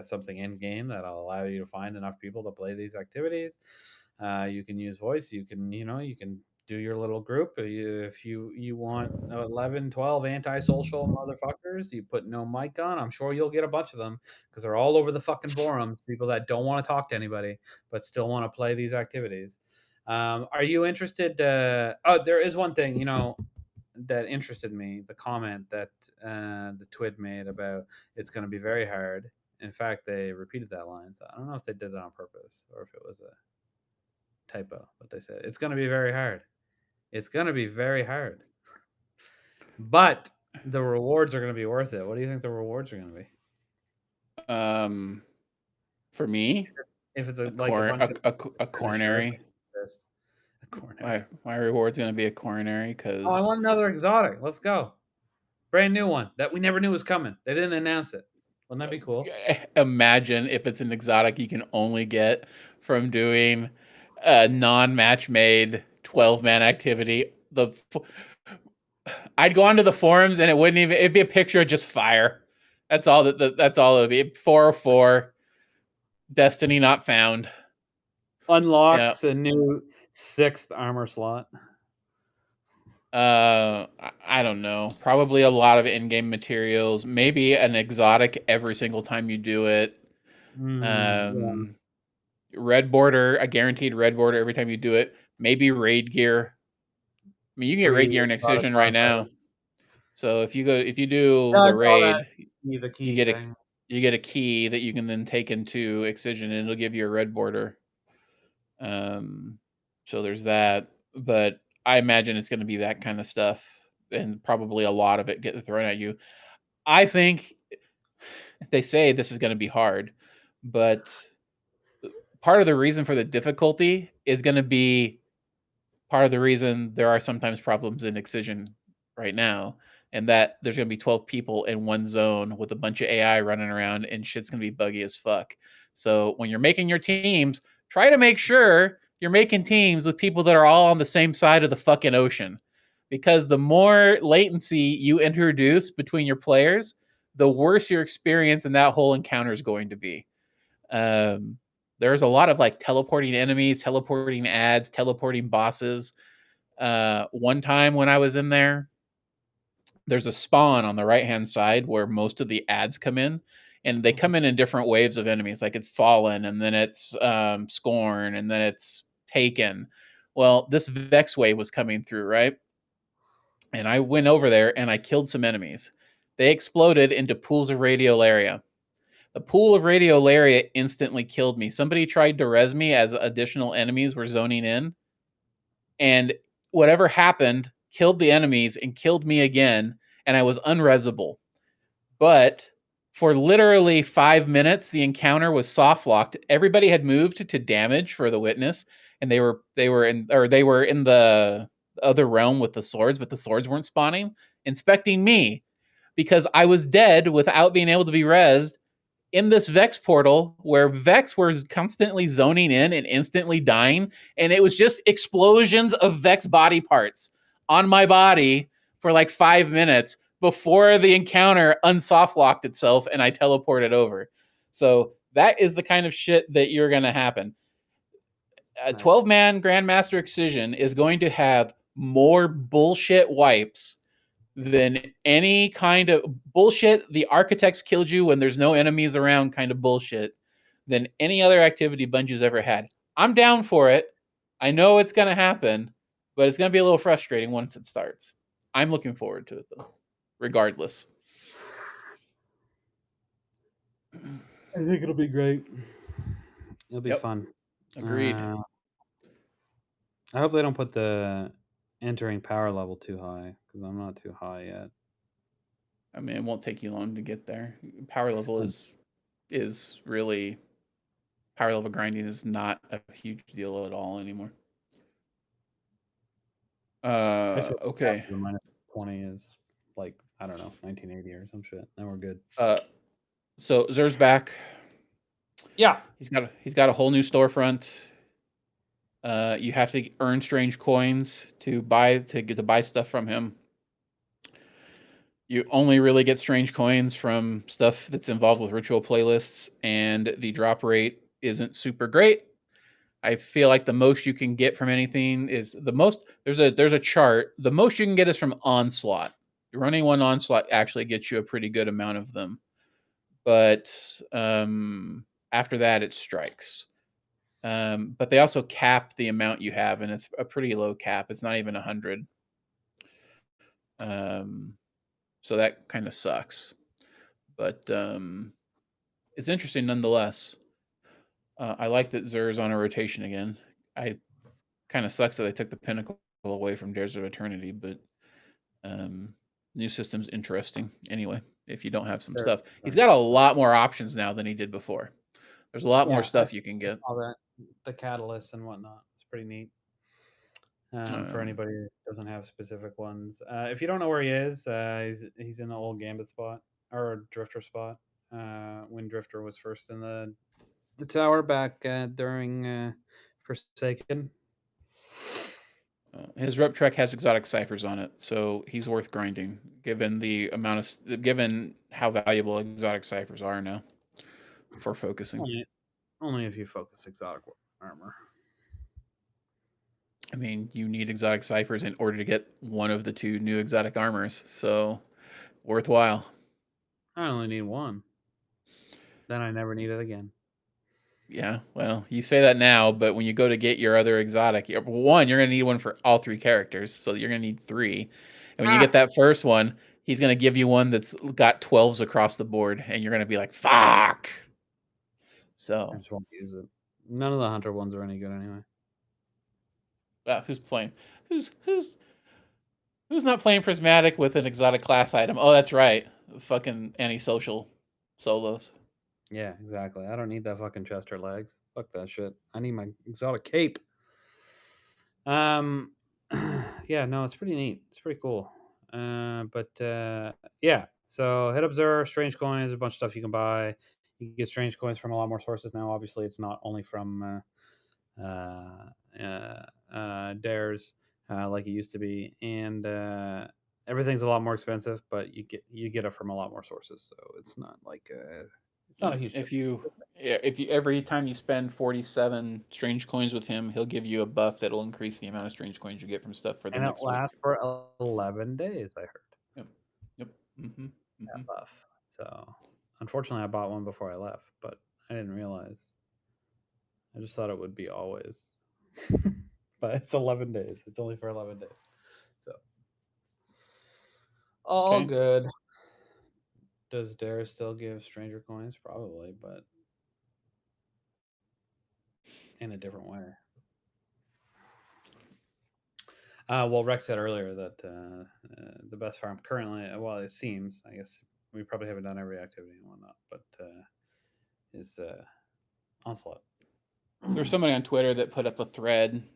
something in game that'll allow you to find enough people to play these activities. You can use voice. You can do your little group. If you want 11, 12 antisocial motherfuckers, you put no mic on. I'm sure you'll get a bunch of them because they're all over the fucking forums. People that don't want to talk to anybody but still want to play these activities. Are you interested? Oh, there is one thing that interested me. The comment that the Twid made about it's going to be very hard. In fact, they repeated that line. So I don't know if they did it on purpose or if it was a typo. But they said it's going to be very hard. It's going to be very hard, but the rewards are going to be worth it. What do you think the rewards are going to be?
Um, for me,
If it's
a
like a
cor
bunch of
a
finishers,
coronary.
a coronary.
My reward's gonna be a coronary
Oh, I
because
want another exotic. Let's go. Brand new one that we never knew was coming. They didn't announce it. Wouldn't that be cool?
imagine if it's an exotic you can only get from doing a non-match made 12-man activity. I'd go onto the forums and it'd be a picture of just fire. That's all it would be. 404 Destiny not found. Yeah.
Unlocks a new 6th armor slot.
I don't know. Probably a lot of in-game materials. Maybe an exotic every single time you do it.
Yeah,
Um, red border, a guaranteed red border every time you do it. Maybe raid gear. I mean, you can get raid
free
gear in
exotic
Excision right now.
bonfire.
So if you do
Yeah, I
the
saw that.
raid,
The
you
key
get a
thing.
you get a key that you can then take into Excision, and it'll give you a red border. Um, so there's that. But I imagine it's going to be that kind of stuff, and probably a lot of it getting thrown at you. I think they say this is going to be hard, but part of the reason for the difficulty is going to be part of the reason there are sometimes problems in Excision right now, and that there's going to be 12 people in one zone with a bunch of AI running around, and shit's going to be buggy as fuck. So when you're making your teams, try to make sure you're making teams with people that are all on the same side of the fucking ocean. Because the more latency you introduce between your players, the worse your experience in that whole encounter is going to be. Um, there's a lot of like teleporting enemies, teleporting ads, teleporting bosses. One time when I was in there, there's a spawn on the right hand side where most of the ads come in, and they
Mhm.
come in different waves of enemies. Like it's Fallen, and then it's Scorn, and then it's Taken. Well, this Vex wave was coming through, right? And I went over there and I killed some enemies. They exploded into pools of radiolaria. The pool of radiolaria instantly killed me. Somebody tried to res me as additional enemies were zoning in, and whatever happened killed the enemies and killed me again, and I was unresable. But for literally 5 minutes, the encounter was soft locked. Everybody had moved to damage for the witness, and they were in the other realm with the swords, but the swords weren't spawning, inspecting me because I was dead without being able to be rezzed in this Vex portal where Vex was constantly zoning in and instantly dying, and it was just explosions of Vex body parts on my body for like 5 minutes before the encounter unsoft locked itself and I teleported over. So that is the kind of shit that you're gonna happen. A
Nice.
12-man Grandmaster Excision is going to have more bullshit wipes than any kind of bullshit. The architects killed you when there's no enemies around kind of bullshit than any other activity Bungie's ever had. I'm down for it. I know it's going to happen, but it's going to be a little frustrating once it starts. I'm looking forward to it though, regardless.
I think it'll be great. It'll be
Yep,
fun.
agreed.
Uh, I hope they don't put the entering power level too high because I'm not too high yet.
I mean, it won't take you long to get there. Power level
Um,
is really power level grinding is not a huge deal at all anymore.
I should
Okay.
after the minus 20 is like I don't know 1980 or some shit. Then we're good.
Uh, so Zer's back.
Yeah.
He's got a whole new storefront. You have to earn strange coins to buy stuff from him. You only really get strange coins from stuff that's involved with ritual playlists, and the drop rate isn't super great. I feel like the most you can get from anything is the most. There's a chart. The most you can get is from Onslaught. Running one Onslaught actually gets you a pretty good amount of them, but after that it strikes. But they also cap the amount you have, and it's a pretty low cap. It's not even 100. Um, so that kind of sucks. But it's interesting nonetheless. I like that Zer's on a rotation again. I kind of sucks that they took the pinnacle away from Dares of Eternity, but um, new system's interesting. Anyway, if you don't have some
Sure.
stuff, he's got a lot more options now than he did before. There's a lot more
Yeah, I
stuff you can get.
saw that the catalyst and whatnot. It's pretty neat. For
Um,
anybody who doesn't have specific ones, if you don't know where he is, he's in the old Gambit spot or Drifter spot. When Drifter was first in the tower back during Forsaken.
His rep track has exotic ciphers on it, so he's worth grinding given the amount of given how valuable exotic ciphers are now for focusing.
Only if you focus exotic armor.
I mean, you need exotic ciphers in order to get one of the 2 new exotic armors, so worthwhile.
I only need one. Then I never need it again.
Yeah, well, you say that now, but when you go to get your other exotic, one, you're gonna need one for all 3 characters, so you're gonna need 3, and when you get
Ah!
that first one, he's gonna give you one that's got 12s across the board, and you're gonna be like, "Fuck!"
I
So,
just won't use it. None of the hunter ones are any good anyway.
who's playing? Who's who's not playing Prismatic with an exotic class item? Oh, that's right, fucking antisocial solos.
Yeah, exactly. I don't need that fucking chest or legs. Fuck that shit. I need my exotic cape. Um, yeah, no, it's pretty neat. It's pretty cool. But yeah, so head observer, strange coins, a bunch of stuff you can buy. You can get strange coins from a lot more sources now. Obviously, it's not only from dares like it used to be, and everything's a lot more expensive. But you get it from a lot more sources, so it's not like it's not
Yeah,
a huge
if
difference.
you yeah, if you every time you spend 47 strange coins with him, he'll give you a buff that'll increase the amount of strange coins you get from stuff for the
And it
next week.
lasts for 11 days. I heard
Yep. Yep. Mhm.
that
Mhm.
buff. So unfortunately, I bought one before I left, but I didn't realize. I just thought it would be always. But it's 11 days. It's only for 11 days. So all
Okay.
good. Does Dare still give stranger coins? Probably, but in a different way. Well, Rex said earlier that the best farm currently, well, it seems, I guess we probably haven't done every activity and whatnot, but is Onslaught.
There's somebody on Twitter that put up a thread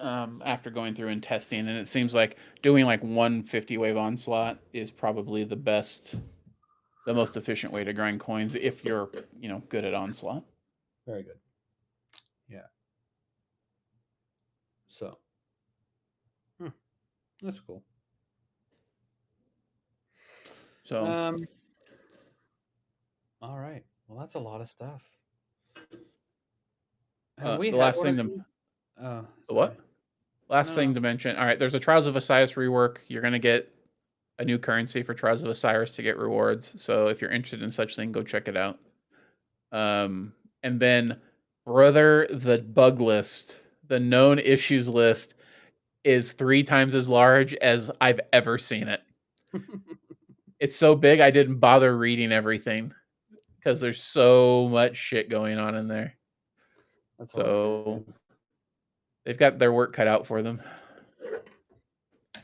after going through and testing, and it seems like doing like 150 wave onslaught is probably the most efficient way to grind coins if you're good at onslaught.
Very good. Yeah. So, hmm, that's cool.
So
Um, all right. Well, that's a lot of stuff. Have we
the
had
last
one
thing
of
to
these? Oh,
the
sorry.
what? Last
No.
thing to mention. All right, there's a Trials of Osiris rework. You're gonna get a new currency for Trials of Osiris to get rewards. So if you're interested in such thing, go check it out. And then, brother, the bug list, the known issues list, is 3 times as large as I've ever seen it. It's so big, I didn't bother reading everything because there's so much shit going on in there.
That's
So
hilarious.
they've got their work cut out for them.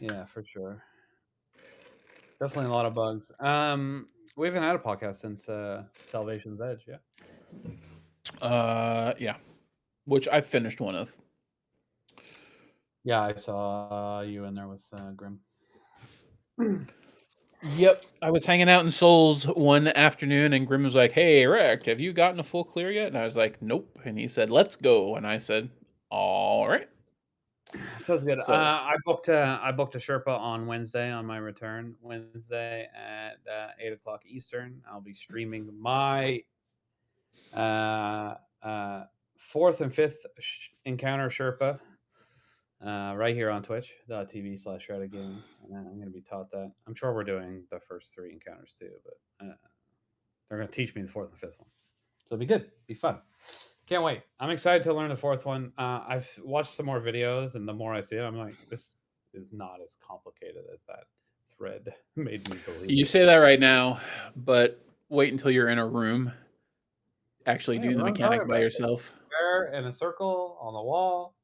Yeah, for sure. Definitely a lot of bugs. We haven't had a podcast since Salvation's Edge. Yeah.
Yeah, which I finished one of.
Yeah, I saw you in there with Grim.
Yep. I was hanging out in Souls one afternoon, and Grim was like, "Hey, Erect, have you gotten a full clear yet?" And I was like, "Nope." And he said, "Let's go." And I said, "All right."
Sounds good.
So,
I booked a Sherpa on Wednesday on my return. Wednesday at 8 o'clock Eastern. I'll be streaming my uh, uh, fourth and fifth encounter Sherpa right here on Twitch.tv/Shrouded Gaming. And I'm going to be taught that. I'm sure we're doing the first three encounters too, but they're going to teach me the fourth and fifth one. So it'll be good. Be fun. Can't wait. I'm excited to learn the fourth one. I've watched some more videos, and the more I see it, I'm like, this is not as complicated as that thread made me believe.
you say that right now, but wait until you're in a room actually
Yeah,
doing the
what I'm
mechanic
talking
by
about.
yourself.
Square in a circle on the wall.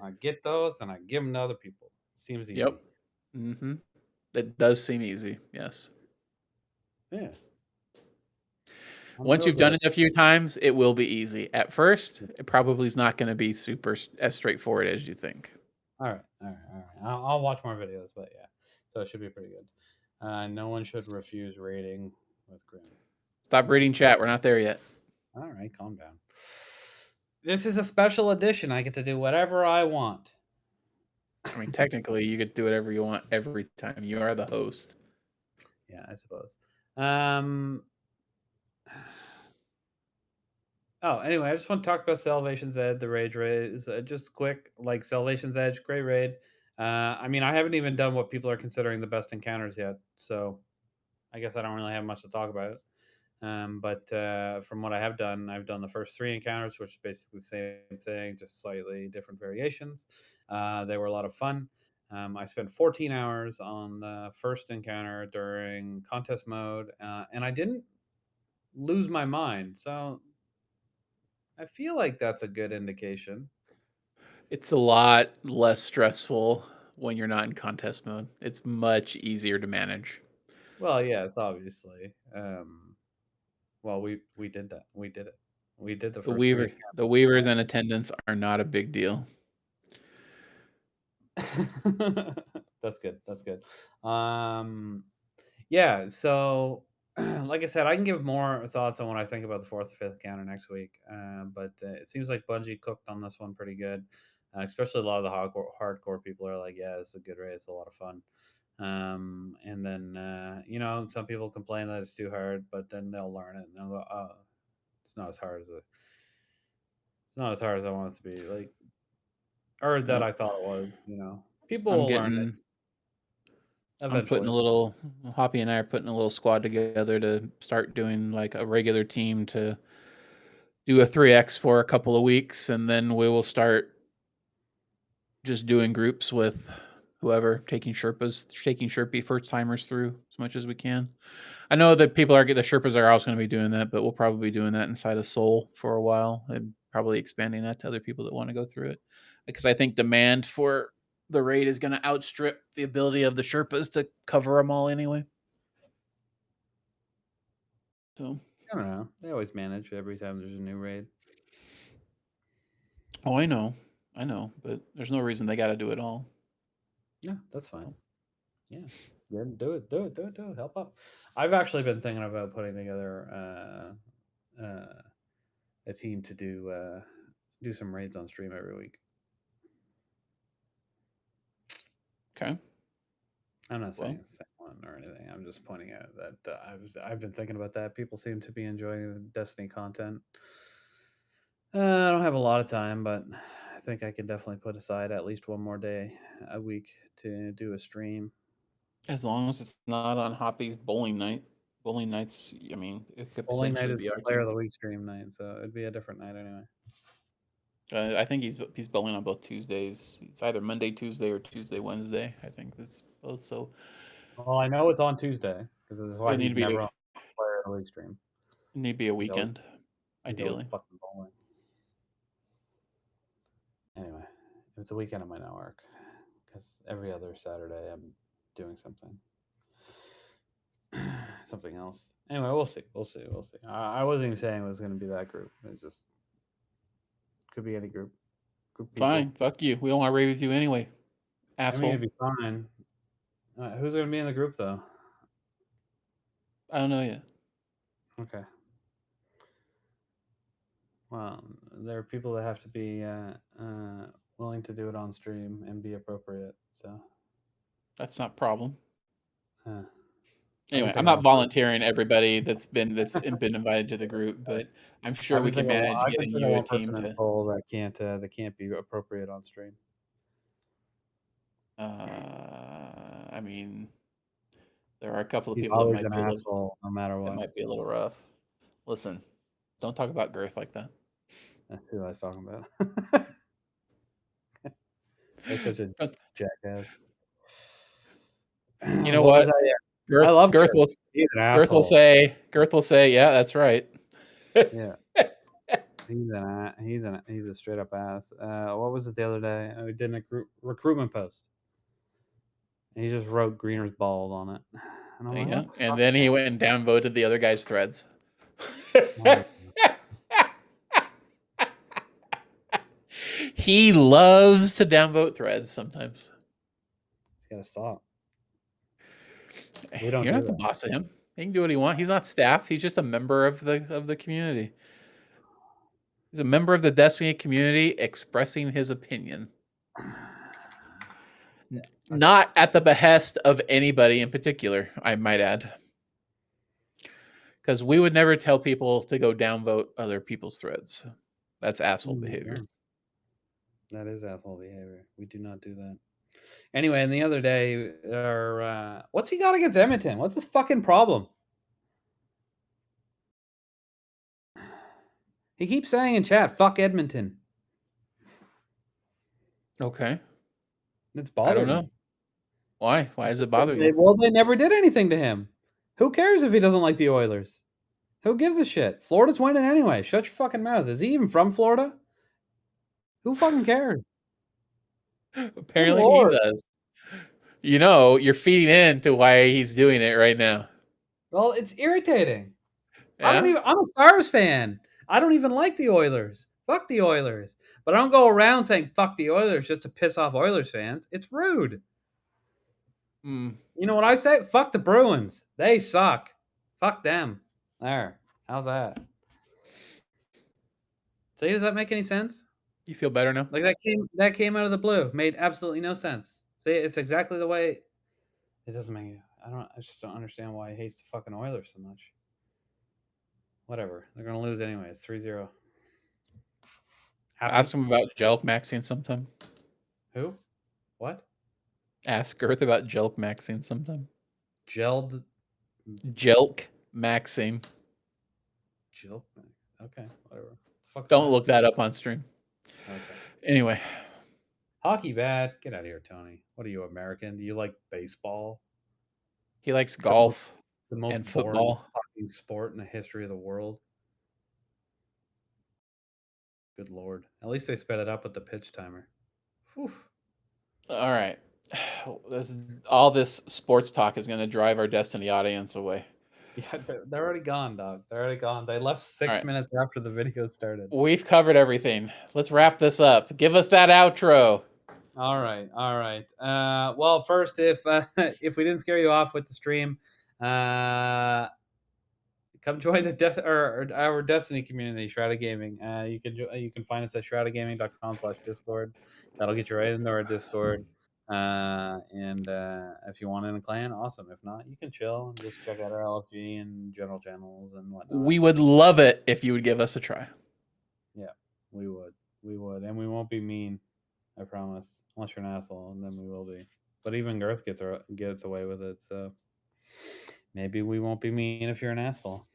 I get those and I give them to other people. Seems
Yep.
easy.
Mhm. It does seem easy, yes.
Yeah, I'm
Once
real
you've
good
done
at.
it a few times, it will be easy. At first, it probably is not gonna be super as straightforward as you think.
All right, all right, all right. I'll watch more videos, but yeah, so it should be pretty good. No one should refuse raiding with Grim.
Stop
All right,
reading chat, we're not there yet.
all right, calm down. This is a special edition. I get to do whatever I want.
I mean, technically, you could do whatever you want every time. You are the host.
Yeah, I suppose. Um, Oh, anyway, I just want to talk about Salvation's Edge, the Rage Raid. Just quick, like Salvation's Edge, great raid. I mean, I haven't even done what people are considering the best encounters yet, so I guess I don't really have much to talk about. But from what I have done, I've done the first three encounters, which is basically the same thing, just slightly different variations. They were a lot of fun. I spent 14 hours on the first encounter during contest mode, and I didn't lose my mind. So I feel like that's a good indication.
It's a lot less stressful when you're not in contest mode. It's much easier to manage.
Well, yes, obviously. Well, we did that. We did it. We did the first three
The Weavers in attendance are not a big deal.
accounts. That's good. That's good. Um, yeah. So, like I said, I can give more thoughts on what I think about the fourth or fifth encounter next week. But it seems like Bungie cooked on this one pretty good. Especially a lot of the hardcore people are like, "Yeah, it's a good race. It's a lot of fun." And then some people complain that it's too hard, but then they'll learn it and they'll go, "Oh, it's not as hard as it's not as hard as I want it to be." Like, or that
Yep.
I thought it was. People
I'm
will learn it
getting I'm putting
eventually.
a little Hoppy and I are putting a little squad together to start doing like a regular team to do a 3x for a couple of weeks, and then we will start just doing groups with whoever, taking Sherpy first timers through as much as we can. I know that the Sherpas are also going to be doing that, but we'll probably be doing that inside of Soul for a while and probably expanding that to other people that want to go through it. Because I think demand for the raid is going to outstrip the ability of the Sherpas to cover them all anyway. So,
I don't know. They always manage every time there's a new raid.
oh, I know, but there's no reason they got to do it all.
Yeah, that's fine. Yeah. Yeah, do it, do it, do it, do it. Help out. I've actually been thinking about putting together a team to do some raids on stream every week.
Okay.
I'm not saying
Well,
it's the same one or anything. I'm just pointing out that I've been thinking about that. People seem to be enjoying the Destiny content. I don't have a lot of time, but I think I can definitely put aside at least one more day a week to do a stream.
as long as it's not on Hoppy's bowling night. Bowling nights, I mean, it could
Bowling night
potentially
is
be
the
our
player
team.
of the week stream night, so it'd be a different night anyway.
I think he's bowling on both Tuesdays. It's either Monday, Tuesday, or Tuesday, Wednesday. I think that's both. So
Well, I know it's on Tuesday because this is why
it need
he's
to be
never on player of the week stream.
a
He's always
weekend,
he's always
ideally.
fucking bowling. Anyway, if it's a weekend, it might not work because every other Saturday I'm doing something. Something else. Anyway, we'll see. We'll see. We'll see. I wasn't even saying it was going to be that group. It just could be any group of
Fine,
people.
fuck you. We don't want to raid with you anyway,
I mean, it'd
asshole.
be fine. Who's going to be in the group though?
I don't know yet.
Okay. Well, there are people that have to be willing to do it on stream and be appropriate. So,
That's not a problem.
uh, I've been
Anyway, I'm
thinking
not
one person.
volunteering everybody that's been invited to the group, but I'm sure we can manage
I've been
getting
thinking
you a
one
team
person in
to.
Seoul that can't be appropriate on stream.
I mean, there are a couple of
He's
people
always an asshole, no matter
that
what.
might be a little rough. Listen, don't talk about girth like that.
That's who I was talking about. That's such a
Don't-
jackass.
you know
What was
what?
that? I
Girth,
love
girth
Girth.
will
He's an
Girth will
asshole.
say Girth will say, yeah, that's right.
Yeah, he's a straight up ass. What was it the other day? We did a recruitment post, and he just wrote Greener's bald on it, and I'm like,
Yeah,
what the
and
fuck?
then he went and downvoted the other guy's threads.
Oh,
He loves to downvote threads sometimes.
he's got to stop. We don't
You're
do
not the
that.
boss of him. He can do what he wants. He's not staff. He's just a member of the community. He's a member of the Destiny community expressing his opinion.
Yeah. Okay.
Not at the behest of anybody in particular, I might add. because we would never tell people to go downvote other people's threads. That's asshole behavior.
Yeah. That is asshole behavior. We do not do that. Anyway, and the other day, or what's he got against Edmonton? What's his fucking problem? He keeps saying in chat, "Fuck Edmonton."
Okay.
It's
I don't
bothering
know.
me.
Why? Why does it bother you?
Well, they never did anything to him. Who cares if he doesn't like the Oilers? Who gives a shit? Florida's winning anyway. Shut your fucking mouth. Is he even from Florida? Who fucking cares? Good
Apparently he
lord.
does. You know, you're feeding into why he's doing it right now.
Well, it's irritating.
Yeah?
I'm a Stars fan. I don't even like the Oilers. Fuck the Oilers. But I don't go around saying fuck the Oilers just to piss off Oilers fans. It's rude.
Mm.
You know what I say? Fuck the Bruins. They suck. Fuck them. There. How's that? See, does that make any sense?
You feel better now?
Like that came out of the blue. Made absolutely no sense. See, it's exactly the way it doesn't make I just don't understand why he hates the fucking Oilers so much. Whatever. They're gonna lose anyways. 3-0. Happy?
Ask him about Jelk Maxine sometime.
Who? What?
Ask Girth about Jelk Maxine sometime.
Gelled
Jelk Maxine.
Jill? Okay, whatever. Fuck's
Don't
that?
look that up on stream.
Okay.
Anyway,
Hockey bad. Get out of here, Tony. What are you, American? Do you like baseball?
he likes
It's
golf
the most
and
boring
football.
fucking sport in the history of the world. Good lord. At least they sped it up with the pitch timer. Whew.
All right. All this sports talk is going to drive our Destiny audience away.
Yeah, they're already gone, dog. They're already gone. They left 6
right.
minutes after the video started.
We've covered everything. Let's wrap this up. Give us that outro.
All right, all right. Well, first, if if we didn't scare you off with the stream, come join the or our Destiny community, Shrouded Gaming. You can find us at shroudedgaming.com/discord. That'll get you right into our Discord. And if you want in a clan, awesome. If not, you can chill and just check out our LFG and general channels and whatnot.
We would love it if you would give us a try.
Yeah, we would, and we won't be mean. I promise. Unless you're an asshole, and then we will be. But even Girth gets away with it, so maybe we won't be mean if you're an asshole.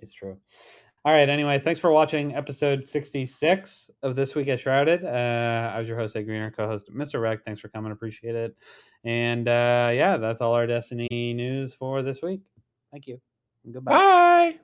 It's true. All right. Anyway, thanks for watching episode 66 of This Week at Shrouded. I was your host, AGreener, co-host Mr. Rec. Thanks for coming. Appreciate it. And yeah, that's all our Destiny news for this week. Thank you. Goodbye.
Bye.